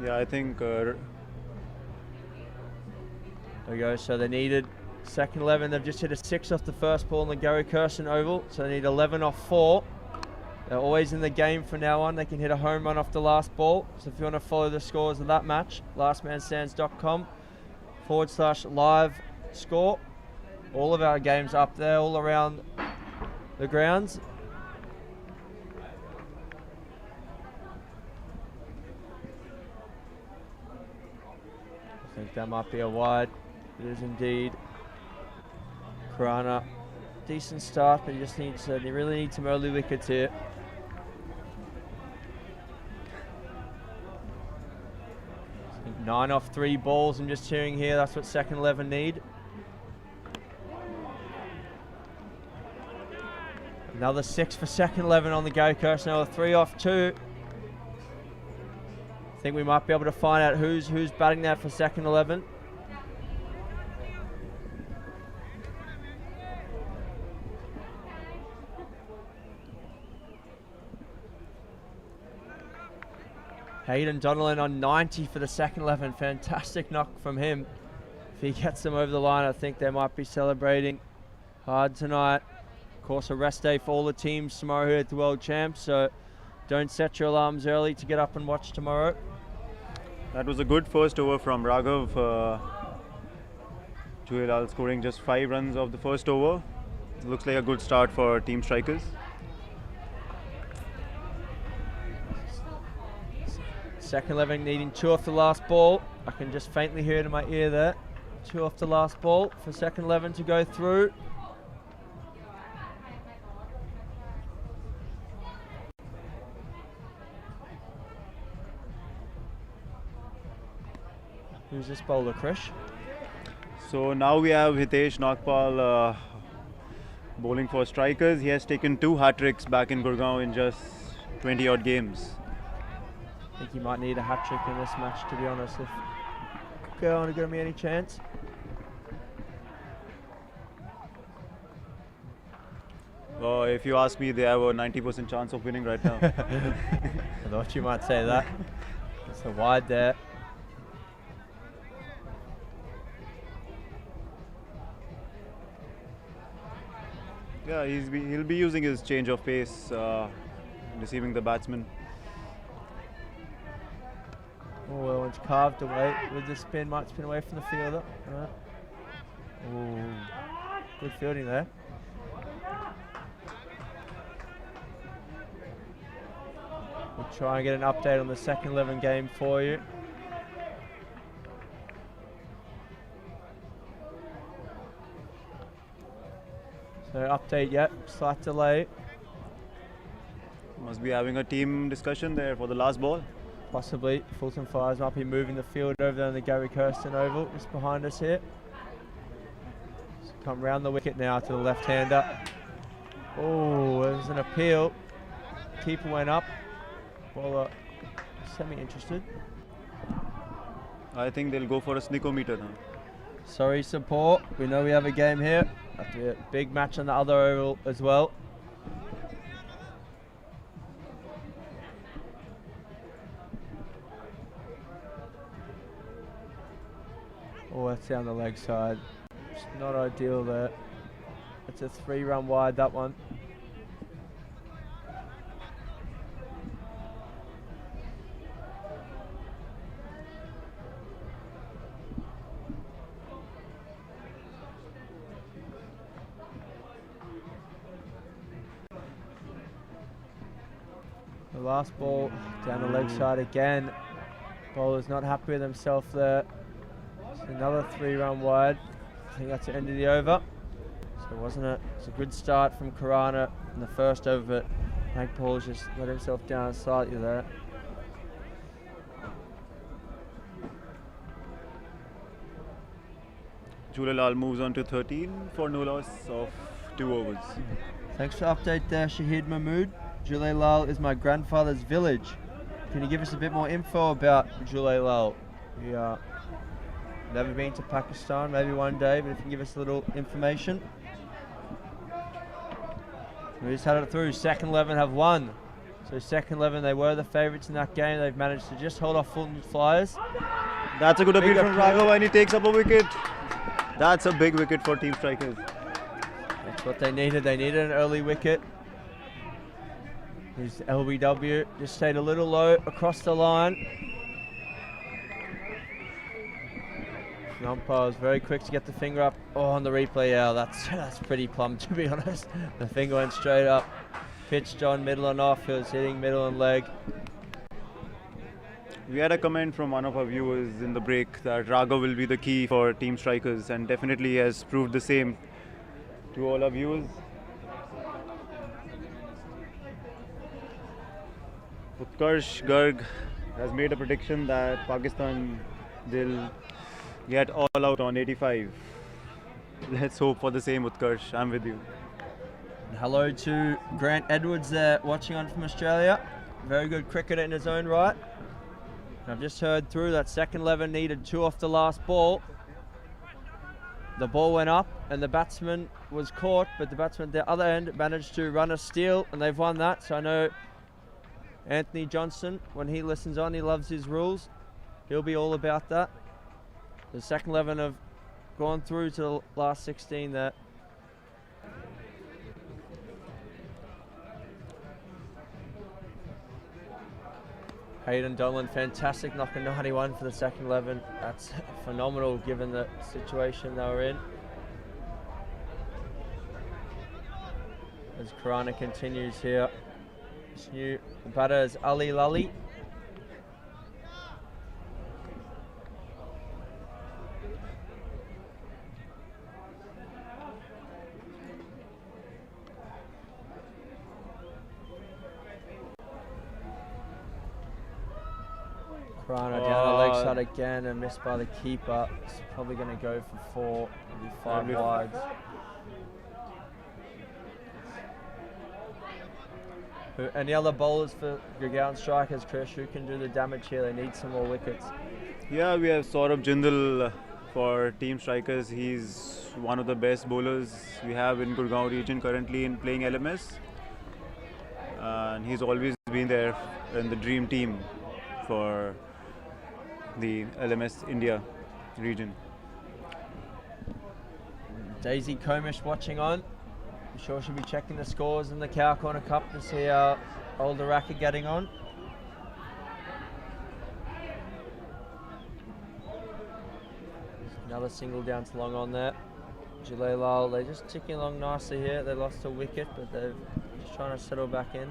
Yeah, I think there we go, so they needed second 11. They've just hit a 6 off the first ball in the Gary Kirsten Oval, so they need 11 off 4. They're always in the game from now on. They can hit a home run off the last ball. So if you want to follow the scores of that match, lastmanstands.com/live score. All of our games up there, all around the grounds. I think that might be a wide. It is indeed. Khurana, decent start, but you really need some early wickets here. I think 9 off 3 balls I'm just hearing here. That's what second 11 need. Another 6 for second 11 on the Gary Kirsten. 3 off 2. I think we might be able to find out who's batting there for second 11. Hayden Donnellan on 90 for the second 11. Fantastic knock from him. If he gets them over the line, I think they might be celebrating hard tonight. Of course, a rest day for all the teams tomorrow here at the World Champs, so don't set your alarms early to get up and watch tomorrow. That was a good first over from Raghav. Jhooling Laal scoring just 5 runs of the first over. Looks like a good start for Team Strikers. Second 11 needing 2 off the last ball. I can just faintly hear it in my ear there. 2 off the last ball for second 11 to go through. Who's this bowler, Krish? So now we have Hitesh Nagpal bowling for Strikers. He has taken 2 hat-tricks back in Gurgaon in just 20 odd games. I think he might need a hat-trick in this match, to be honest, if Gurgaon are going to be any chance. If you ask me, they have a 90% chance of winning right now. I thought you might say that. It's a wide there. Yeah, he'll be using his change of pace, receiving the batsman. Oh, well, it's carved away with the spin, might spin away from the fielder. Right. Oh, good fielding there. We'll try and get an update on the second 11 game for you. So update yet, slight delay. Must be having a team discussion there for the last ball. Possibly. Fulton Fires might be moving the field over there in the Gary Kirsten Oval, just behind us here. So come round the wicket now to the left-hander. Oh, there's an appeal. Keeper went up. Bowler semi-interested. I think they'll go for a snickometer now. Sorry, support. We know we have a game here. Have to be a big match on the other oval as well. Oh, that's down the leg side. It's not ideal there. It's a 3-run wide, that one. The last ball down the leg side again. Bowler's not happy with himself there. Another 3-run wide. I think that's the end of the over. So wasn't it? It's a good start from Karana in the first over, but Nagpal's just let himself down slightly there. Jhooling Laal moves on to 13 for no loss of 2 overs. Thanks for the update there, Shahid Mahmood. Jhooling Laal is my grandfather's village. Can you give us a bit more info about Jhooling Laal? Never been to Pakistan, maybe one day, but if you can give us a little information. We just had it through. Second 11 have won. So second 11, they were the favourites in that game. They've managed to just hold off Fulton Flyers. That's a good appeal from Raghav and he takes up a wicket. That's a big wicket for Team Strikers. That's what they needed. They needed an early wicket. His LBW just stayed a little low across the line. The umpire was very quick to get the finger up. Oh, on the replay, yeah, that's pretty plumb, to be honest. The finger went straight up. Pitched on middle and off. He was hitting middle and leg. We had a comment from one of our viewers in the break that Raghav will be the key for Team Strikers, and definitely has proved the same to all our viewers. Utkarsh Garg has made a prediction that Pakistan will get all out on 85. Let's hope for the same, Utkarsh. I'm with you. Hello to Grant Edwards there, watching on from Australia. Very good cricketer in his own right. I've just heard through that second 11 needed 2 off the last ball. The ball went up and the batsman was caught, but the batsman at the other end managed to run a steal and they've won that. So I know Anthony Johnson, when he listens on, he loves his rules. He'll be all about that. The second 11 have gone through to the last 16 there. Hayden Donlan, fantastic knocking 91 for the second 11. That's phenomenal given the situation they were in. As Khurana continues here. This new batter is Ali Lally. Khurana down the leg side again and missed by the keeper. It's probably going to go for 4, maybe 5 wides. Any other bowlers for Gurgaon Strikers, Krish, who can do the damage here? They need some more wickets. Yeah, we have Saurabh Jindal for Team Strikers. He's one of the best bowlers we have in Gurgaon region currently in playing LMS. And he's always been there in the dream team for the LMS India region. Daisy Komish watching on. I'm sure she'll be checking the scores in the Cow Corner Cup to see how old Iraq are getting on. Another single down to long on there. Jhooling Laal, they're just ticking along nicely here. They lost a wicket, but they're just trying to settle back in.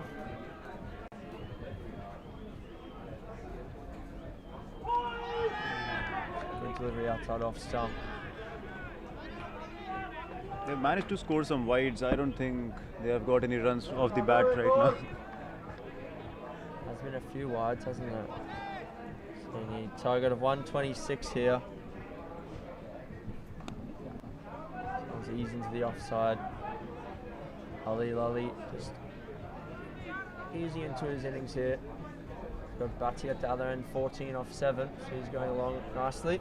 Good delivery outside off stump. They've managed to score some wides. I don't think they have got any runs off the bat right now. There's been a few wides, hasn't there? So you need target of 126 here. So ease into the offside. Ali Lally just easy into his innings here. Got Bhatti at the other end, 14 off 7, so he's going along nicely.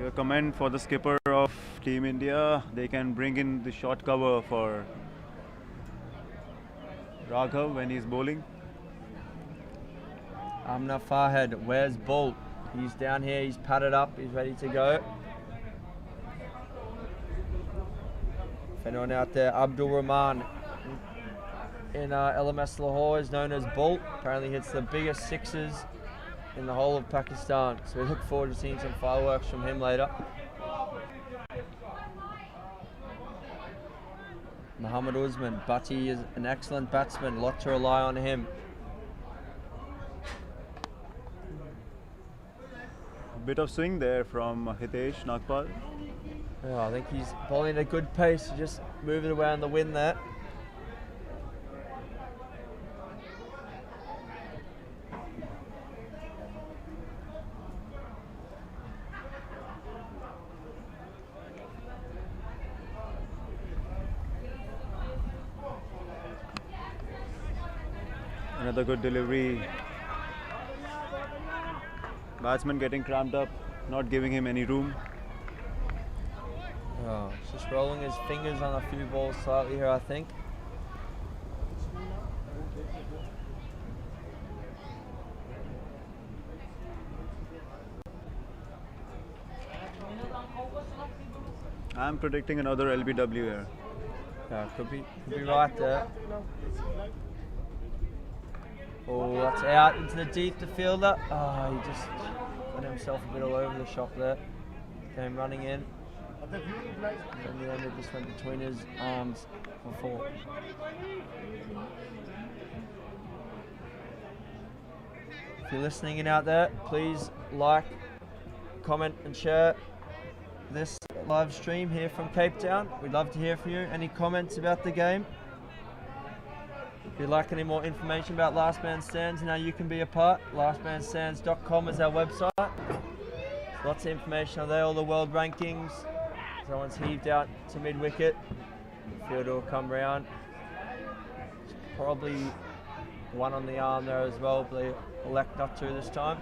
A comment for the skipper of Team India. They can bring in the short cover for Raghav when he's bowling. Amna Farhed, where's Bolt? He's down here, he's padded up, he's ready to go. If anyone out there, Abdul Rahman in LMS Lahore is known as Bolt. Apparently hits the biggest sixes in the whole of Pakistan. So we look forward to seeing some fireworks from him later. Muhammad Usman, Bhatti is an excellent batsman, lot to rely on him. Bit of swing there from Hitesh Nagpal. Yeah, I think he's bowling at a good pace, just moving around the wind there. Another good delivery. Batsman getting cramped up, not giving him any room. Oh, just rolling his fingers on a few balls slightly here, I think. I'm predicting another LBW here. Yeah, could be right there. Oh, that's out into the deep, the fielder. Oh, he just got himself a bit all over the shop there. Came running in. And in the end, it just went between his arms for 4. If you're listening in out there, please like, comment and share this live stream here from Cape Town. We'd love to hear from you. Any comments about the game? If you'd like any more information about Last Man Stands and how you can be a part, lastmanstands.com is our website. Lots of information on there, all the world rankings. Someone's heaved out to mid-wicket. Fielder will come round. probably one on the arm there as well, but they elect not to this time.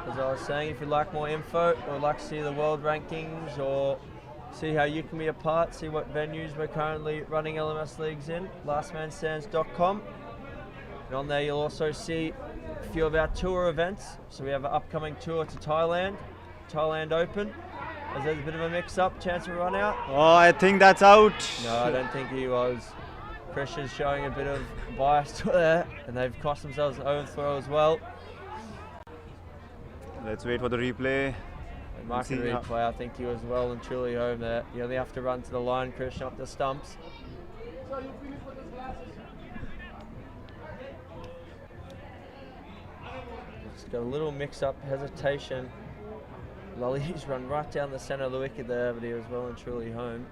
As I was saying, if you'd like more info or would like to see the world rankings or see how you can be a part, see what venues we're currently running LMS leagues in, lastmanstands.com. And on there you'll also see a few of our tour events. So we have an upcoming tour to Thailand Open. As there's a bit of a mix-up, chance of run out. Oh, I think that's out. No, I don't think he was. Christian's showing a bit of bias to there, and they've cost themselves an overthrow as well. Let's wait for the replay. Marking replay, I think he was well and truly home there. You only have to run to the line, Christian, up the stumps. Just got a little mix-up, hesitation. Lolly's run right down the centre of the wicket there, but he was well and truly home.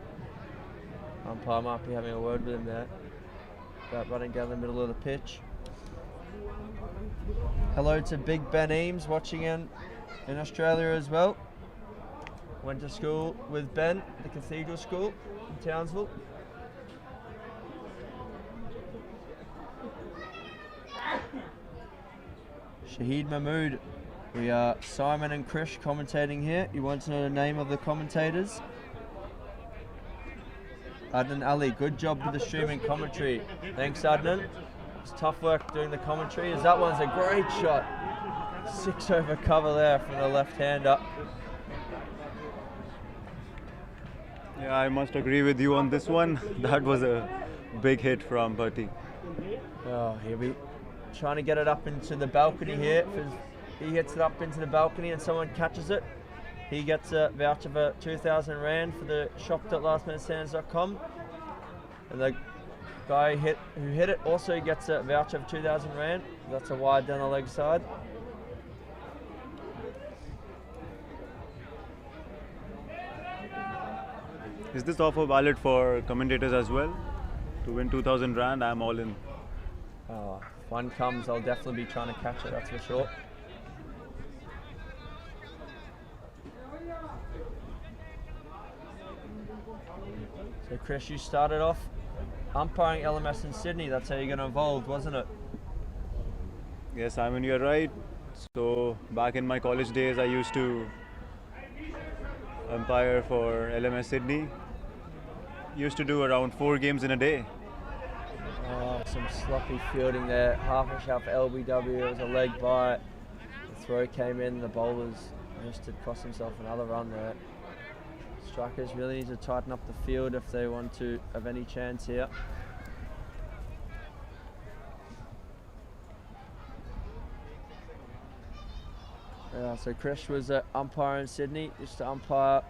Umpire might be having a word with him there about running down the middle of the pitch. Hello to Big Ben Eames watching in Australia as well. Went to school with Ben at the Cathedral School in Townsville. Shahid Mahmood. We are Simon and Krish commentating here. You want to know the name of the commentators? Adnan Ali, good job with the streaming commentary. Thanks, Adnan. It's tough work doing the commentary, as that one's a great shot. 6 over cover there from the left-hander. Yeah, I must agree with you on this one. That was a big hit from Bhatti. Oh, he'll be trying to get it up into the balcony here. If he hits it up into the balcony and someone catches it, he gets a voucher for 2,000 Rand for the shop.lastmanstands.com. And the guy who hit it also gets a voucher of 2,000 Rand. That's a wide down the leg side. Is this offer valid for commentators as well? To win 2,000 Rand, I'm all in. Oh, if one comes, I'll definitely be trying to catch it, that's for sure. So Chris, you started off umpiring LMS in Sydney. That's how you're going to evolve, wasn't it? Yes, I mean, you're right. So back in my college days, I used to umpire for LMS Sydney. Used to do around 4 games in a day. Oh, some sloppy fielding there. Half a shot for LBW. It was a leg bite. The throw came in. The bowlers missed it, cost himself another run there. Strikers really need to tighten up the field if they want to have any chance here. So Krish was an umpire in Sydney, used to umpire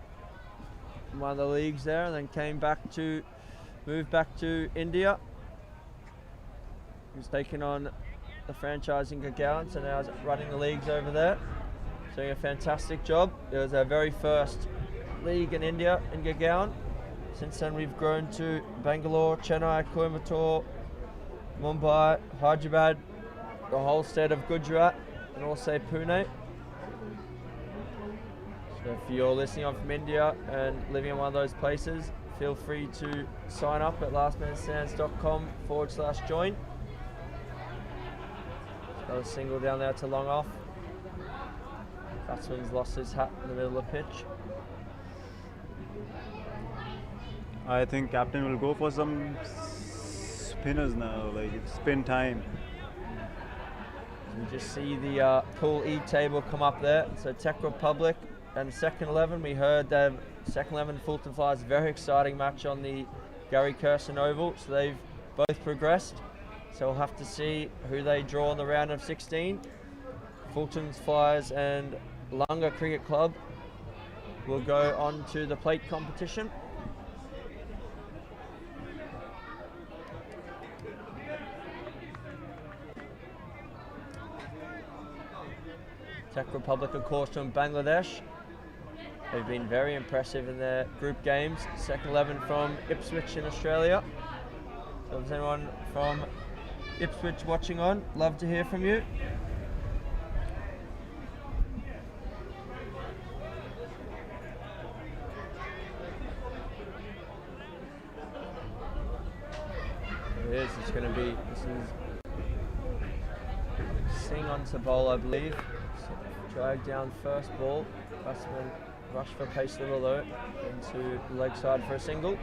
in one of the leagues there, and then moved back to India. He's taken on the franchise in Gurgaon, so now he's running the leagues over there. Doing a fantastic job. It was our very first league in India in Gurgaon. Since then we've grown to Bangalore, Chennai, Coimbatore, Mumbai, Hyderabad, the whole state of Gujarat, and also Pune. So if you're listening on from India and living in one of those places, feel free to sign up at lastmanstands.com/join. Got a single down there to long off. Batsman's lost his hat in the middle of the pitch. I think captain will go for some spinners now, like it's spin time. You just see the Pool E table come up there. So Tech Republic and second 11. We heard that second 11 Fulton Flyers, very exciting match on the Gary Kirsten Oval. So they've both progressed. So we'll have to see who they draw in the round of 16. Fulton's Flyers and Lunga Cricket Club will go on to the plate competition. Tech Republic, of course, from Bangladesh. They've been very impressive in their group games. Second 11 from Ipswich in Australia. So if there's anyone from Ipswich watching on, love to hear from you. It is. It's going to be. This is Singh onto bowl, I believe. So drag down first ball. Batsman rush for pace little alert into the leg side for a single.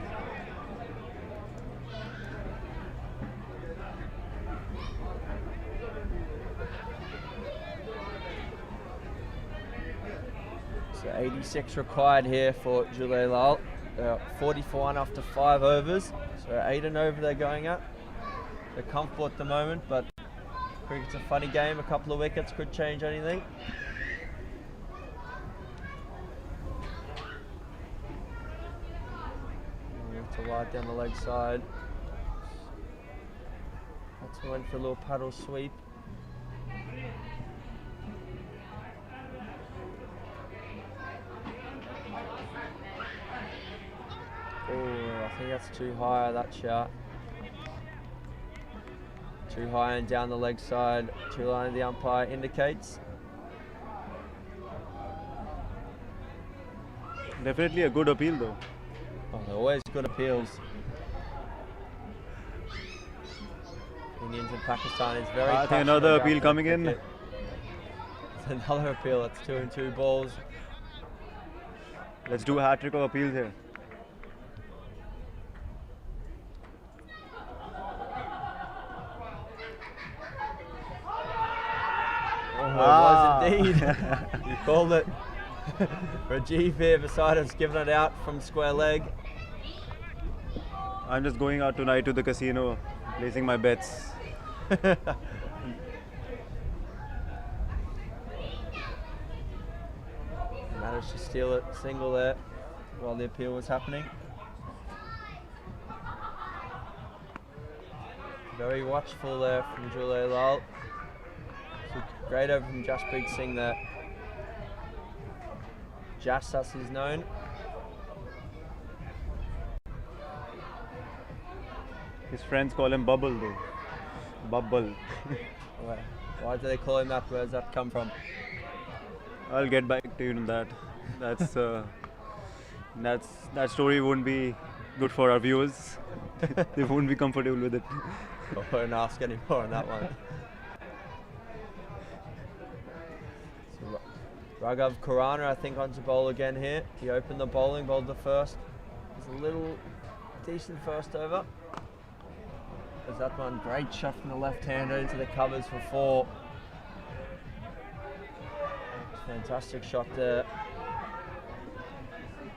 So 86 required here for Jhooling Laal. 44 after 5 overs. So 8 and over they're going at. They're comfortable at the moment, but cricket's a funny game. A couple of wickets could change anything. To wide down the leg side. That's went for a little paddle sweep. Oh, I think that's too high, that shot. Too high and down the leg side. Too line the umpire indicates. Definitely a good appeal though. Oh, they're always good appeals. Indians and Pakistan is very I think another passionate appeal about coming their in. cricket. It's another appeal. That's 2 and 2 balls. Let's do a hat trick of appeals here. Oh, it was indeed. You called it. Rajiv here beside us, giving it out from square leg. I'm just going out tonight to the casino, placing my bets. Managed to steal it single there while the appeal was happening. Very watchful there from Jhooling Laal. Great over from Jasprit Singh there. Jas as he's known. His friends call him Bubble though. Bubble. Why do they call him that? Where does that come from? I'll get back to you on that. That story won't be good for our viewers. They won't be comfortable with it. I won't ask any more on that one. So, Raghav Khurana, I think, onto bowl again here. He opened the bowling, bowled the first. It was a little decent first over. There's that one, great shot from the left-hander into the covers for 4. Fantastic shot there.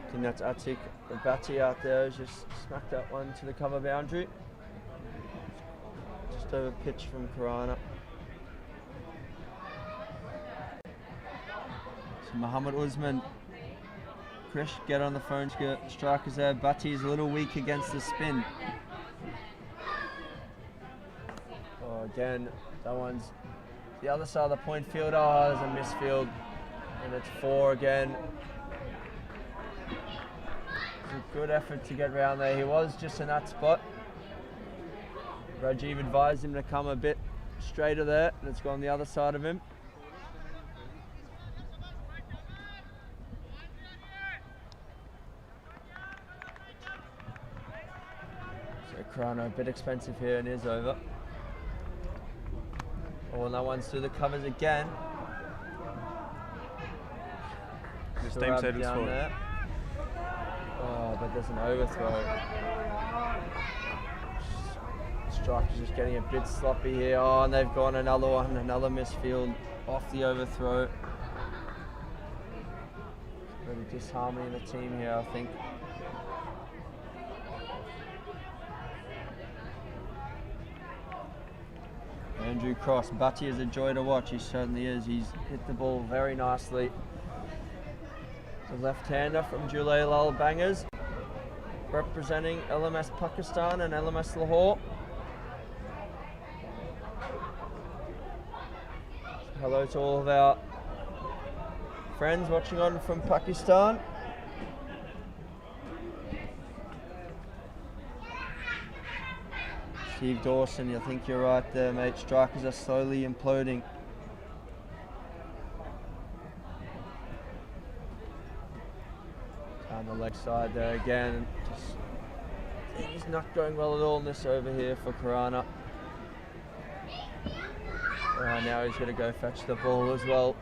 I think that's Atik, the Bhatti out there, has just smacked that one to the cover boundary. Just over pitch from Khurana. So Mohammad Usman, Krish, get on the phone, strikers there. Bhatti is a little weak against the spin. Oh, again, that one's the other side of the point field. Oh, there's a misfield. And it's 4 again. It's a good effort to get around there. He was just in that spot. Rajiv advised him to come a bit straighter there, and it's gone the other side of him. So Khurana a bit expensive here and is over. Oh, and that one's through the covers again. This time settles for. There. Oh, but there's an overthrow. Strikers just getting a bit sloppy here. Oh, and they've gone another one, another misfield off the overthrow. Bit of disharmony in the team here, I think. Andrew Cross, Bhatti is a joy to watch. He certainly is. He's hit the ball very nicely. The left-hander from Jhooling Laal Bangers, representing LMS Pakistan and LMS Lahore. Hello to all of our friends watching on from Pakistan. Steve Dawson, I think you're right there, mate. Strikers are slowly imploding. Down the leg side there again. Just He's not going well at all in this over here for Karana. Now he's going to go fetch the ball as well.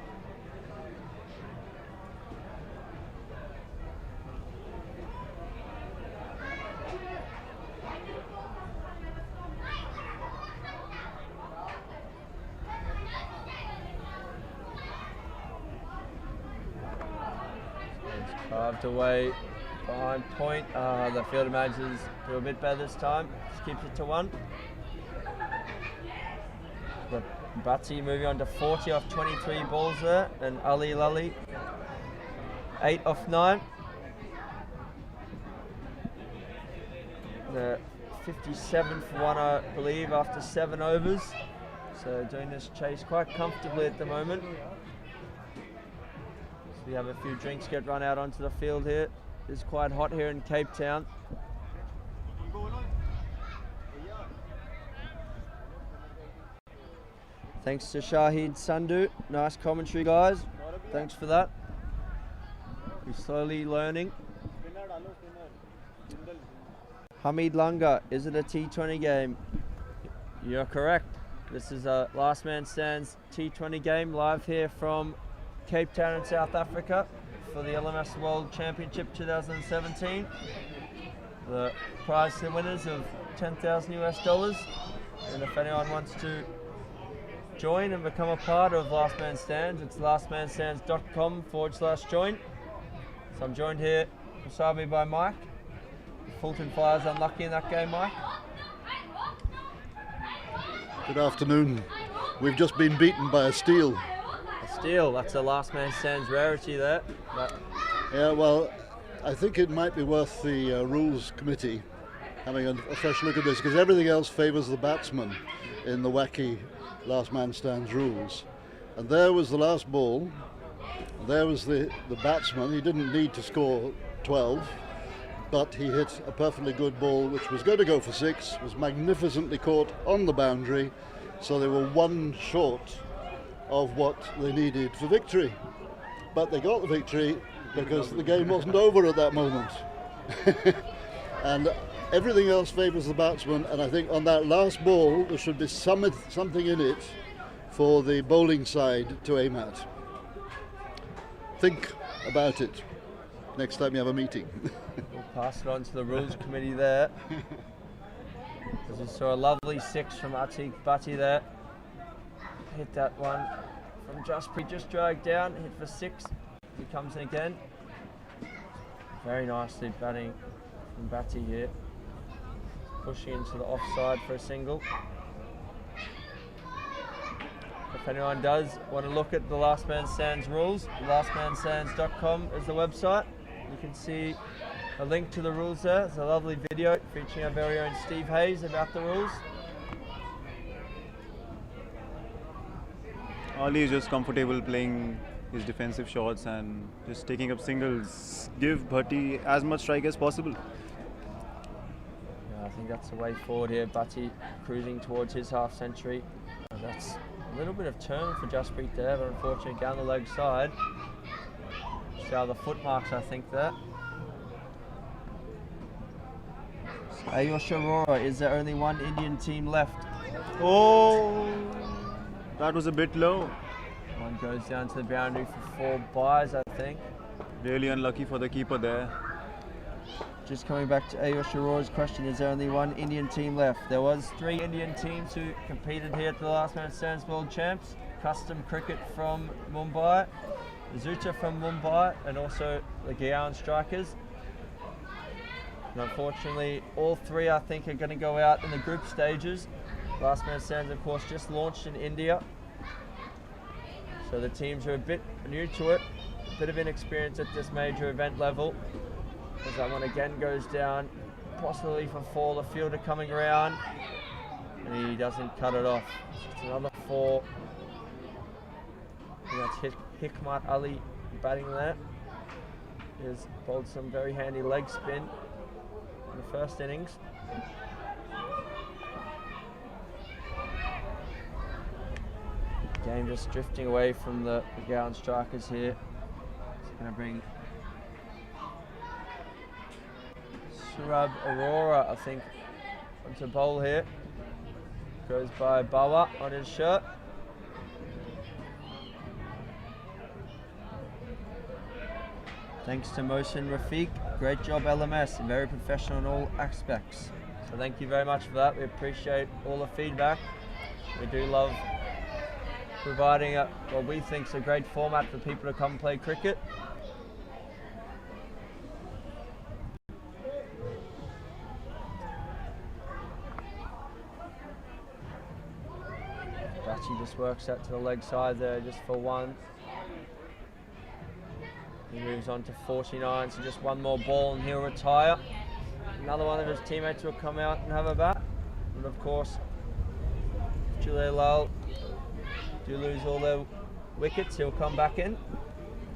He's carved away behind point. The fielder managers do a bit better this time. Just keeps it to 1. But Bhatti moving on to 40 off 23 balls there, and Ali Lally 8 off 9. The 57th one, I believe, after 7 overs. So doing this chase quite comfortably at the moment. So we have a few drinks get run out onto the field here. It's quite hot here in Cape Town. Thanks to Shahid Sandhu. Nice commentary, guys. Thanks for that. We're slowly learning. Hamid Langa, is it a T20 game? You're correct. This is a Last Man Stands T20 game live here from Cape Town in South Africa for the LMS World Championship 2017. The prize to the winners of $10,000 US. And if anyone wants to join and become a part of Last Man Stands, it's lastmanstands.com/join. So I'm joined here beside me by Mike. Fulton Flyers unlucky in that game, Mike. Good afternoon. We've just been beaten by a steal. A steal, that's a Last Man Stands rarity there. But Yeah, well, I think it might be worth the rules committee having a fresh look at this, because everything else favours the batsman in the wacky Last Man Stands rules. And there was the last ball. There was the batsman. He didn't need to score 12, but he hit a perfectly good ball which was going to go for 6, was magnificently caught on the boundary, so they were 1 short of what they needed for victory. But they got the victory because the game wasn't over at that moment. And everything else favours the batsman, and I think on that last ball there should be something in it for the bowling side to aim at. Think about it next time you have a meeting. we'll pass it on to the rules committee there. As you saw a lovely 6 from Atiq Bhatti there. Hit that one from Jasprit, just dragged down, hit for 6. He comes in again. Very nicely batting from Bhatti here. Pushing into the offside for a single. If anyone does want to look at the Last Man Stands rules, lastmanstands.com is the website. You can see a link to the rules there. It's a lovely video featuring our very own Steve Hayes about the rules. Ali is just comfortable playing his defensive shots and just taking up singles. Give Bhatti as much strike as possible. Yeah, I think that's the way forward here. Bhatti cruising towards his half century. That's a little bit of turn for Jasprit there, but unfortunately down the leg side. See how the foot marks, I think, there. Ayush Arora, is there only one Indian team left? Oh, that was a bit low. One goes down to the boundary for 4 byes, I think. Really unlucky for the keeper there. Just coming back to Ayush Arora's question, is there only one Indian team left? There was 3 Indian teams who competed here at the Last Man Stands World Champs. Custom Cricket from Mumbai, Zuta from Mumbai, and also the Gurgaon Strikers. And unfortunately, all 3 I think are going to go out in the group stages. Last Man Stands, of course, just launched in India. So the teams are a bit new to it, a bit of inexperience at this major event level. As that one again goes down, possibly for 4, the fielder coming around, and he doesn't cut it off. Just another 4. And that's Hikmat Ali batting there. He's bowled some very handy leg spin in the first innings. Game just drifting away from the Gurgaon Strikers here. It's going to bring Surab Aurora, I think, onto bowl here. Goes by Bawa on his shirt. Thanks to Mohsin Rafiq. Great job, LMS. Very professional in all aspects. So thank you very much for that. We appreciate all the feedback. We do love providing what we think is a great format for people to come and play cricket. Batty just works out to the leg side there just for one. He moves on to 49, so just one more ball and he'll retire. Another one of his teammates will come out and have a bat. And of course, Jhooling Laal do lose all their wickets, he'll come back in,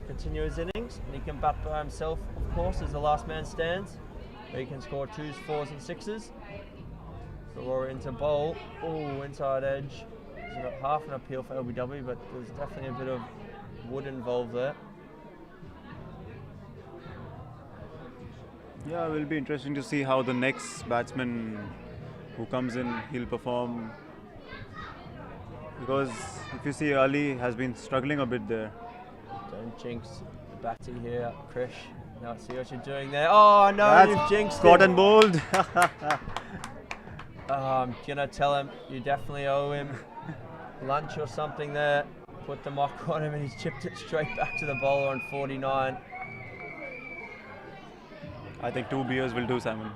continue his innings, and he can bat by himself, of course, as the last man stands. Where he can score 2s, 4s and 6s. Aurora into bowl, inside edge. It's half an appeal for LBW, but there's definitely a bit of wood involved there. Yeah, it will be interesting to see how the next batsman who comes in, he'll perform. Because if you see, Ali has been struggling a bit there. Don't jinx the batty here, Krish. Now see what you're doing there. Oh no, That's you've jinxed caught him. and bowled. I'm gonna tell him you definitely owe him lunch or something there. Put the mock on him and he's chipped it straight back to the bowler on 49. I think 2 beers will do, Simon.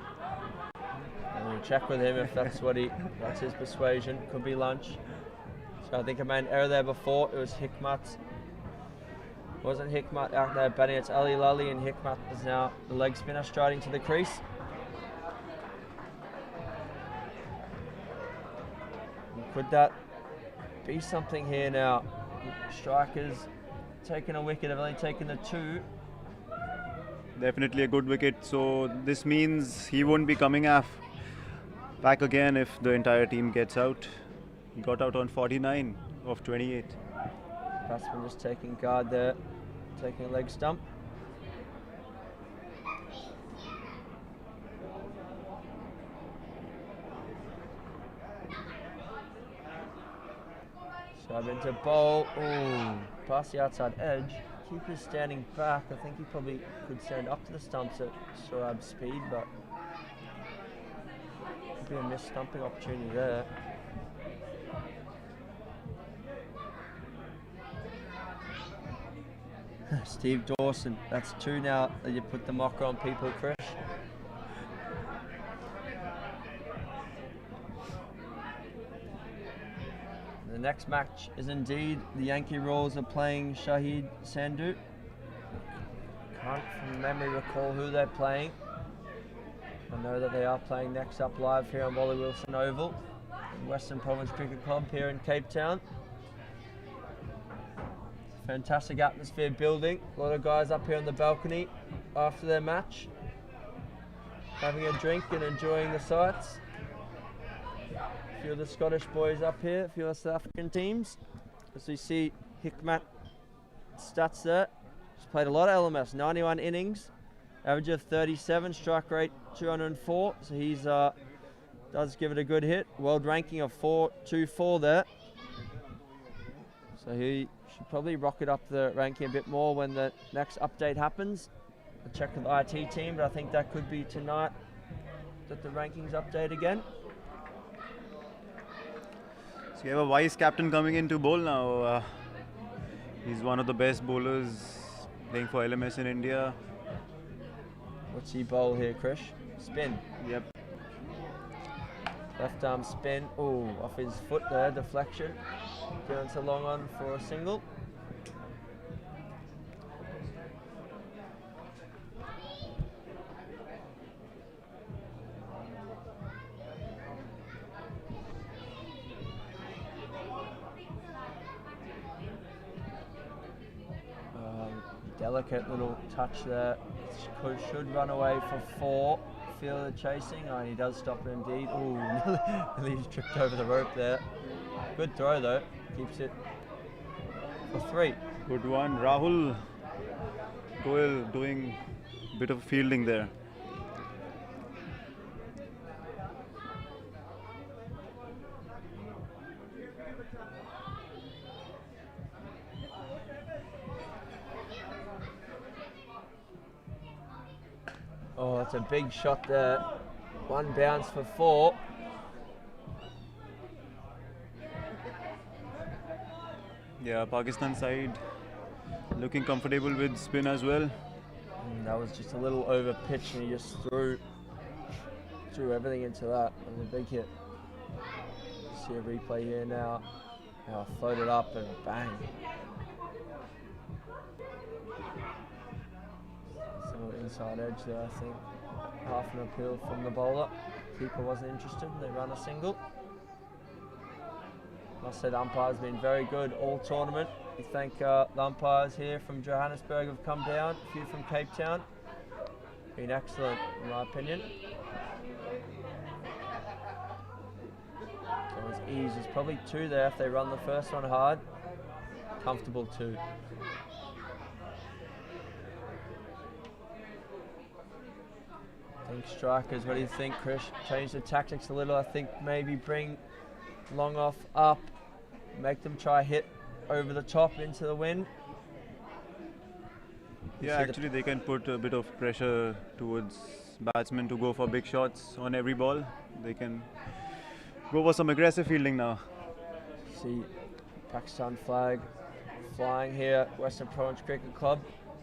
And we'll check with him if that's that's his persuasion. Could be lunch. So I think I made an error there before. It was Hikmat. Wasn't Hikmat out there batting? It's Ali Lally, and Hikmat is now the leg spinner striding to the crease. Could that be something here now? Strikers taking a wicket, have only taken the 2. Definitely a good wicket. So this means he won't be coming back again if the entire team gets out. He got out on 49 of 28. Batsman just taking guard there, taking a leg stump. Sub into bowl. Past the outside edge. Keeper's standing back. I think he probably could stand up to the stumps at Surab's speed, but could be a missed stumping opportunity there. Steve Dawson, that's 2 now that you put the mocker on people, Krish. The next match is indeed the Yankee Royals are playing Shahid Sandhu. Can't from memory recall who they're playing. I know that they are playing next up live here on Wally Wilson Oval, Western Province Cricket Club here in Cape Town. Fantastic atmosphere building. A lot of guys up here on the balcony after their match, having a drink and enjoying the sights. A few of the Scottish boys up here, a few of the South African teams. As we see Hikmat stats there. He's played a lot of LMS, 91 innings, average of 37, strike rate 204. So he's does give it a good hit. World ranking of 424 there. So he should probably rocket up the ranking a bit more when the next update happens. I'll check with the IT team, but I think that could be tonight that the rankings update again. So you have a vice captain coming in to bowl now. He's one of the best bowlers playing for LMS in India. What's he bowl here, Krish? Spin. Yep. Left arm spin. Oh, off his foot there, deflection. Going to long on for a single. Delicate little touch there. Should run away for 4. Feel the chasing. Oh, and he does stop it indeed. Oh, nearly he's tripped over the rope there. Good throw though. Keeps it for 3. Good one. Rahul Goyal doing a bit of fielding there. Oh, it's a big shot there. One bounce for 4. Yeah, Pakistan side looking comfortable with spin as well. That was just a little over pitch, and he just threw everything into that. It was a big hit. See a replay here now. Now floated up and bang. Some inside edge there, I think. Half an appeal from the bowler. Keeper wasn't interested. They run a single. Must say the umpire's been very good all tournament. We thank the umpires here from Johannesburg have come down, a few from Cape Town. Been excellent in my opinion. So his ease is probably 2 there if they run the first one hard. Comfortable 2. I think strikers, what do you think, Chris? Change the tactics a little. I think maybe bring long off up, make them try hit over the top into the wind. Yeah, actually they can put a bit of pressure towards batsmen to go for big shots on every ball. They can go for some aggressive fielding now. See Pakistan flag flying here at Western Province Cricket Club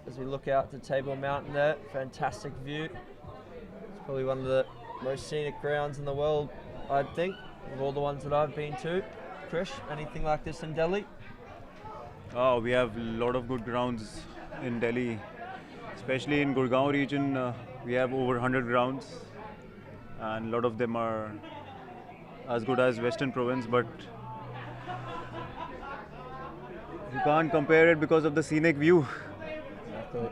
as we look out to Table Mountain there. Fantastic view. It's probably one of the most scenic grounds in the world, I'd think, of all the ones that I've been to. Krish, anything like this in Delhi? Oh, we have a lot of good grounds in Delhi, especially in Gurgaon region. We have over 100 grounds, and a lot of them are as good as Western Province, but you can't compare it because of the scenic view. Exactly.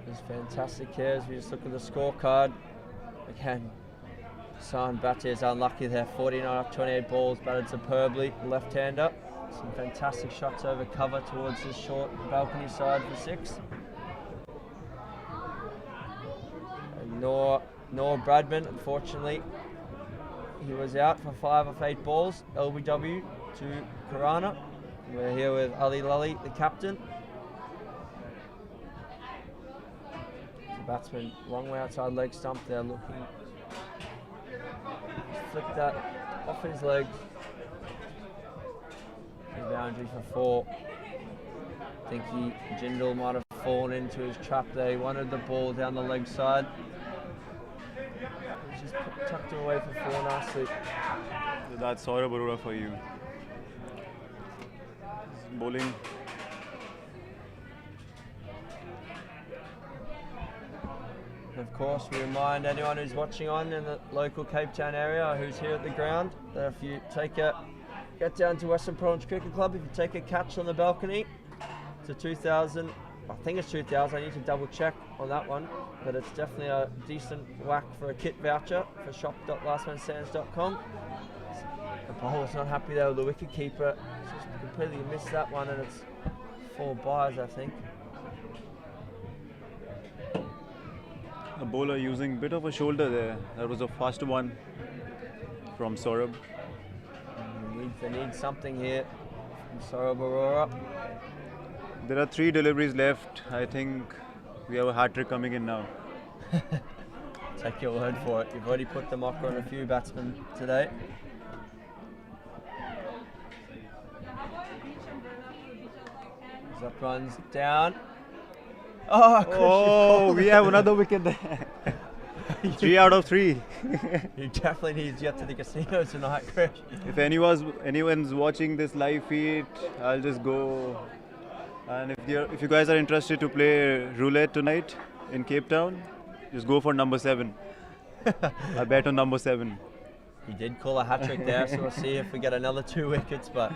It's fantastic here as we just look at the scorecard. Again, San Bhatia is unlucky there. 49 off 28 balls, batted superbly. Left-hander. Some fantastic shots over cover towards the short balcony side for 6. And Noor Bradman, unfortunately, he was out for 5 off 8 balls. LBW to Karana. We're here with Ali Lally, the captain. The batsman, long way outside leg stump there, looking. Flicked that off his legs. The boundary for 4. I think Jindal might have fallen into his trap there. He wanted the ball down the leg side. He's just tucked it away for 4 nicely. So that's Saurabh Arora for you. He's bowling. Of course, we remind anyone who's watching on in the local Cape Town area who's here at the ground that if you get down to Western Province Cricket Club, if you take a catch on the balcony, it's a 2,000, I think it's 2,000, I need to double check on that one, but it's definitely a decent whack for a kit voucher for shop.lastmanstands.com. The bowler's not happy there with the wicket keeper, just completely missed that one, and it's 4 byes, I think. The bowler using a bit of a shoulder there. That was a fast one from Saurabh. They need something here from Saurabh Arora. There are 3 deliveries left. I think we have a hat-trick coming in now. Take your word for it. You've already put the mocker on a few batsmen today. That runs down. Oh, we have another wicket there. 3 out of 3. You definitely need to get to the casino tonight, Chris. If anyone's watching this live feed, I'll just go. And if you guys are interested to play roulette tonight in Cape Town, just go for number 7. I bet on number 7. He did call a hat-trick there, so we'll see if we get another 2 wickets, but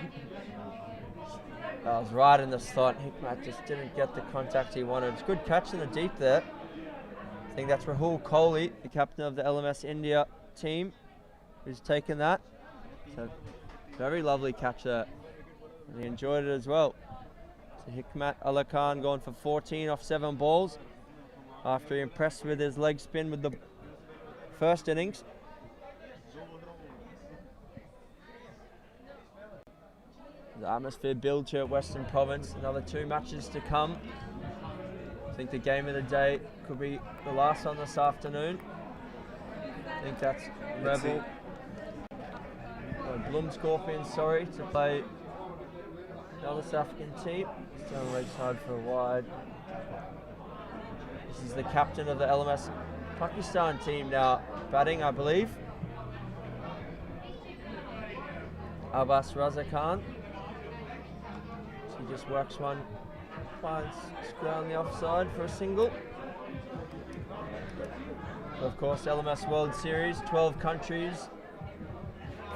that was right in the slot. Hikmat just didn't get the contact he wanted. It's a good catch in the deep there. I think that's Rahul Kohli, the captain of the LMS India team, who's taken that. So very lovely catch there. And he enjoyed it as well. So Hikmat Allah Khan going for 14 off 7 balls after he impressed with his leg spin with the first innings. The atmosphere builds here at Western Province. Another 2 matches to come. I think the game of the day could be the last one this afternoon. I think that's Rebel. Bloom Scorpions, sorry, to play another South African team. It's down the leg side for a wide. This is the captain of the LMS Pakistan team now batting, I believe. Abbas Raza Khan. So he just works one, finds square on the offside for a single. Of course, LMS World Series, 12 countries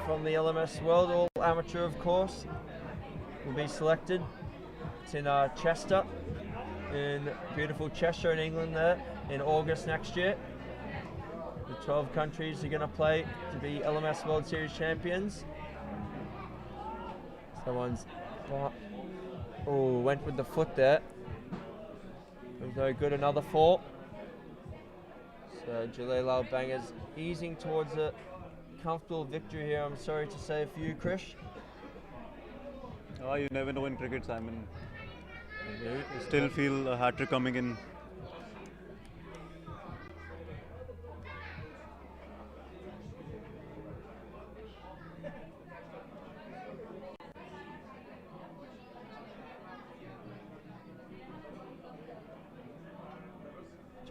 from the LMS World, all amateur of course, will be selected. It's in Chester, in beautiful Cheshire in England there, in August next year. The 12 countries are going to play to be LMS World Series champions. Someone's, went with the foot there. It was no good, another 4. So Jhooling Laal Bangers easing towards a comfortable victory here, I'm sorry to say for you, Krish. Oh, you never know in cricket, Simon. You still feel a hat-trick coming in.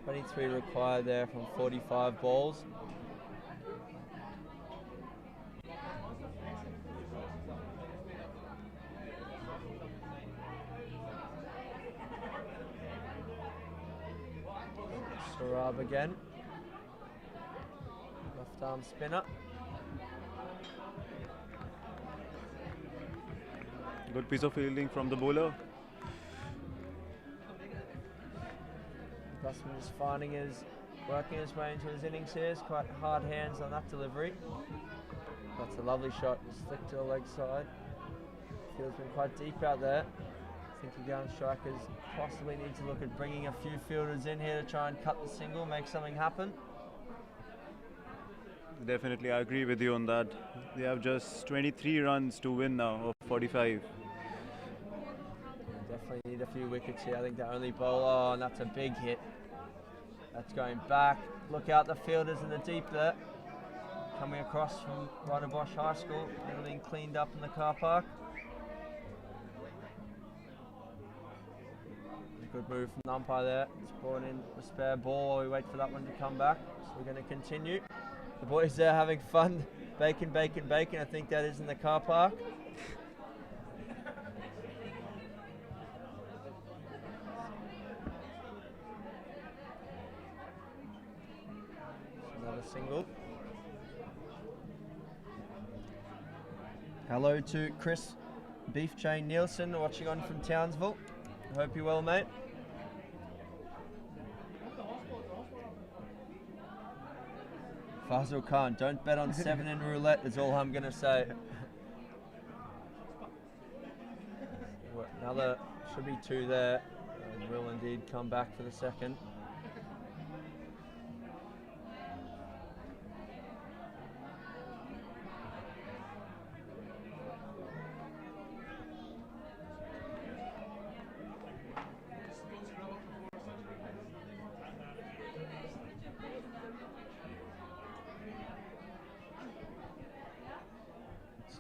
.23 required there from 45 balls. Sarab again. Left arm spinner. Good piece of fielding from the bowler. Batsman is working his way into his innings here. It's quite hard hands on that delivery. That's a lovely shot, flick to the leg side. Field's been quite deep out there. I think Gurgaon Strikers possibly need to look at bringing a few fielders in here to try and cut the single, make something happen. Definitely, I agree with you on that. They have just 23 runs to win now, of 45. Definitely need a few wickets here. I think the only bowler, and that's a big hit. That's going back. Look out the fielders in the deep there. Coming across from Ryder Bosch High School. Everything cleaned up in the car park. Good move from the umpire there. It's brought in a spare ball while we wait for that one to come back. So we're going to continue. The boys there having fun. Bacon, bacon, bacon. I think that is in the car park. Another single. Hello to Chris Beef Chain Nielsen watching on from Townsville. I hope you're well, mate. Fazil Khan, don't bet on 7 in roulette is all I'm going to say. Another, should be 2 there. And will indeed come back for the second.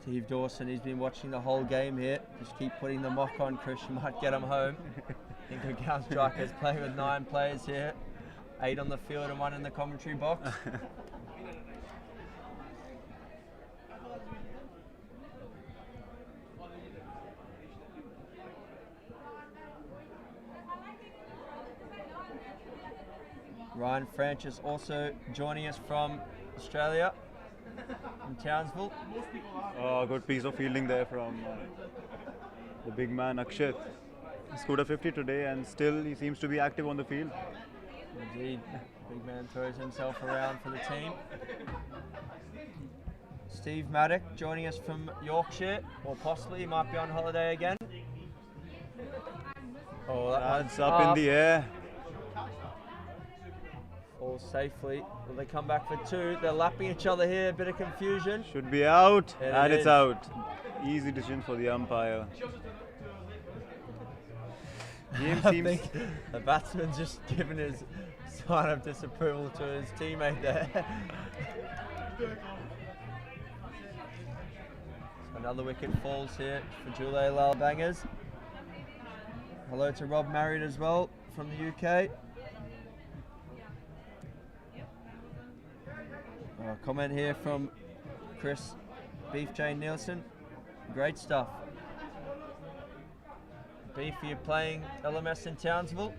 Steve Dawson, he's been watching the whole game here. Just keep putting the mock on, Chris, you might get him home. I think Gurgaon Strikers playing with 9 players here. 8 on the field and 1 in the commentary box. Ryan French is also joining us from Australia. From Townsville. Oh, good piece of fielding there from the big man Akshat. He scored a 50 today and still he seems to be active on the field. Indeed, big man throws himself around for the team. Steve Maddock joining us from Yorkshire, or possibly he might be on holiday again. Oh, that's up in the air. Falls safely. Will they come back for 2? They're lapping each other here, a bit of confusion. Should be out, And and it's out. Easy decision for the umpire. Game I seems think the batsman's just given his sign of disapproval to his teammate there. So another wicket falls here for Jhooling Laal Bangers. Hello to Rob Marriott as well from the UK. Comment here from Chris Beef Jane Nielsen. Great stuff. Beef, you're playing LMS in Townsville.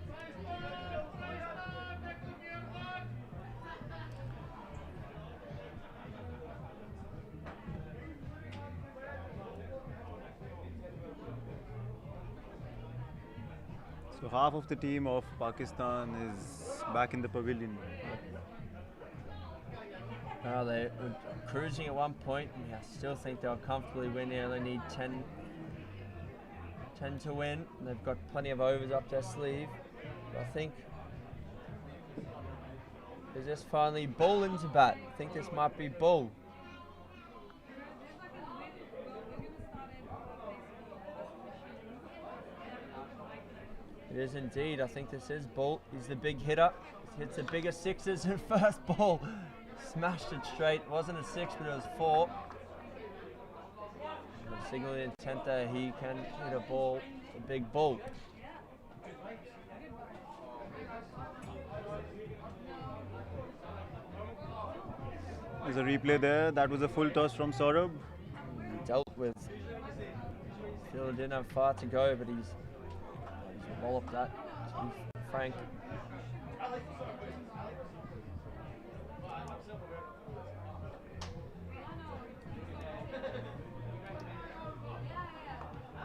so half of the team of Pakistan is back in the pavilion. They were cruising at one point, and I still think they'll comfortably win here. They need 10 to win. They've got plenty of overs up their sleeve. But I think, is this finally Bull into bat? I think this might be Bull. It is indeed. I think this is Bull. He's the big hitter. He hits the biggest sixes in first ball. Smashed it straight. It wasn't a 6, but it was 4. Signaling intent there. He can hit a ball. A big ball. There's a replay there. That was a full toss from Saurabh. Dealt with. Fielder didn't have far to go, but he's walloped that, to be frank.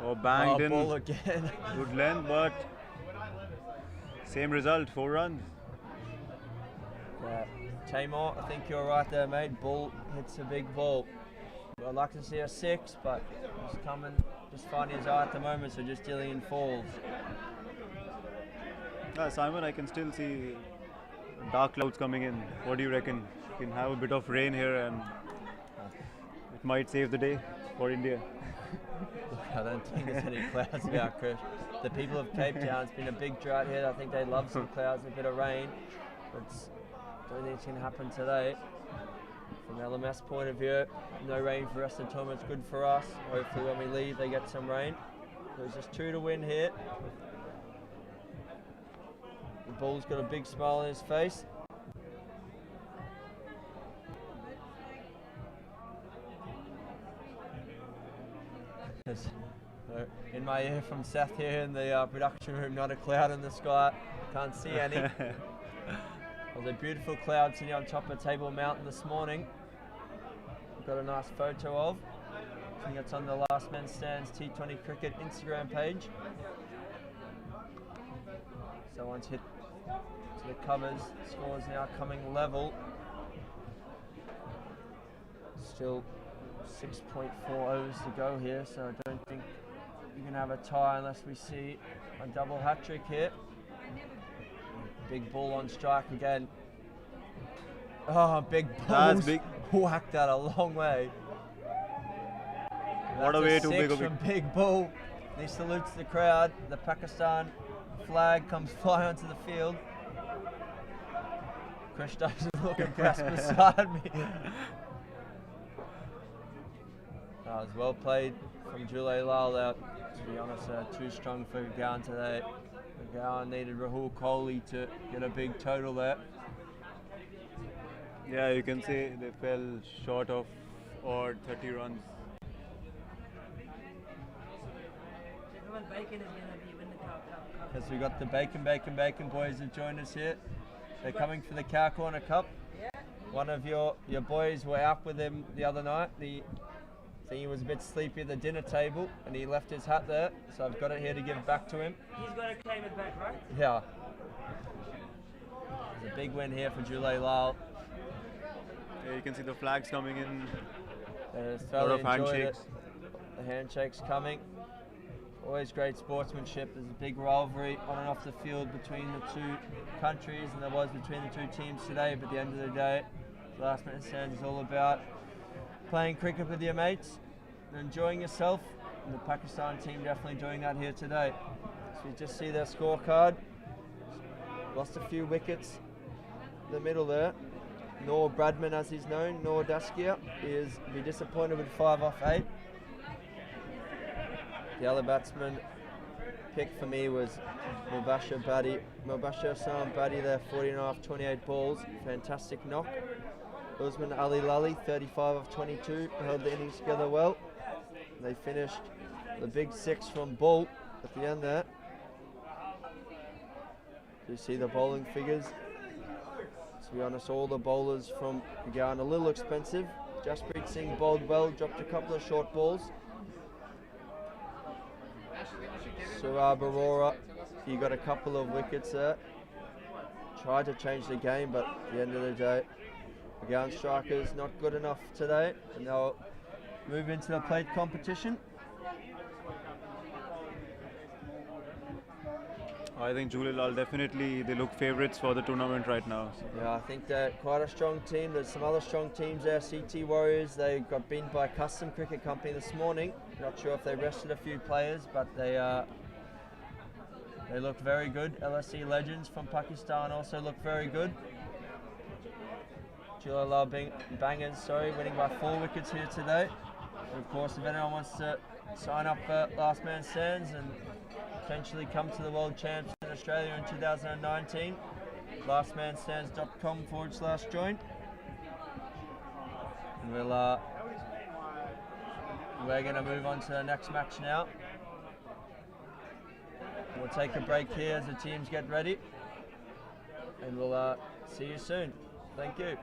Oh, banged in. Ball again. Good length, but same result, 4 runs. Yeah. Tamor, I think you're right there, mate. Bull hits a big ball. I'd like to see a 6, but he's coming, just finding his eye at the moment, so just dealing in falls. Simon, I can still see dark clouds coming in. What do you reckon? You can have a bit of rain here and it might save the day for India. Look, I don't think there's any clouds about, Chris. The people of Cape Town, it's been a big drought here. I think they love some clouds and a bit of rain. But I don't think it's going to happen today. From LMS point of view, no rain for the rest of the tournament's good for us. Hopefully when we leave they get some rain. There's just 2 to win here. The Bull's got a big smile on his face. In my ear from Seth here in the production room, not a cloud in the sky. Can't see any. Well, the beautiful cloud sitting on top of Table Mountain this morning. We've got a nice photo of. I think it's on the Last Man Stands T20 Cricket Instagram page. Someone's hit to the covers. Scores now coming level. Still 6.4 overs to go here, so I don't think you can have a tie unless we see a double hat trick here. Big ball on strike again. Oh, big balls. Big. Whacked that a long way. What a way to make make a from Big Bull. He salutes the crowd. The Pakistan flag comes flying onto the field. Chris doesn't look impressed beside me. That was well played from Jhooling Laal there. To be honest, too strong for Gurgaon today. Gurgaon needed Rahul Kohli to get a big total there. Yeah, you can see they fell short of odd 30 runs. Because we got the Bacon boys that joined us here. They're coming for the Cow Corner Cup. One of your boys were out with him the other night. I think he was a bit sleepy at the dinner table and he left his hat there, so I've got it here to give back to him. He's got to claim it back, right? Yeah. It's a big win here for Jhooling Laal. Yeah, you can see the flags coming in. A lot of handshakes. The handshakes coming. Always great sportsmanship. There's a big rivalry on and off the field between the two countries, and there was between the two teams today, but at the end of the day, the Last Man Stands is all about playing cricket with your mates. enjoying yourself. And the Pakistan team definitely doing that here today. So you just see their scorecard. Lost a few wickets in the middle there. Noor Bradman, as he's known, Noor Daskia, is be disappointed with 5 off 8. The other batsman pick for me was Mubashir Sam Badi there, 40.5, 28 balls, fantastic knock. Usman Ali Lally, 35 of 22, held the innings together well. They finished the big 6 from Bull at the end there. You see the bowling figures. To be honest, all the bowlers from Gurgaon a little expensive. Jaspreet Singh bowled well, dropped a couple of short balls. Surab Arora, he got a couple of wickets there. Tried to change the game, but at the end of the day, Gurgaon Strikers not good enough today, and they'll move into the plate competition. I think Jhooling Laal definitely they look favourites for the tournament right now. Yeah, I think they're quite a strong team. There's some other strong teams there. CT Warriors, they got beaten by Custom Cricket Company this morning. Not sure if they rested a few players, but they look very good. LSE Legends from Pakistan also look very good. Jhooling Laal Bangers, winning by 4 wickets here today. And of course, if anyone wants to sign up for Last Man Stands and potentially come to the World Champs in Australia in 2019, lastmanstands.com/join. And we're going to move on to the next match now. We'll take a break here as the teams get ready, and we'll see you soon. Thank you.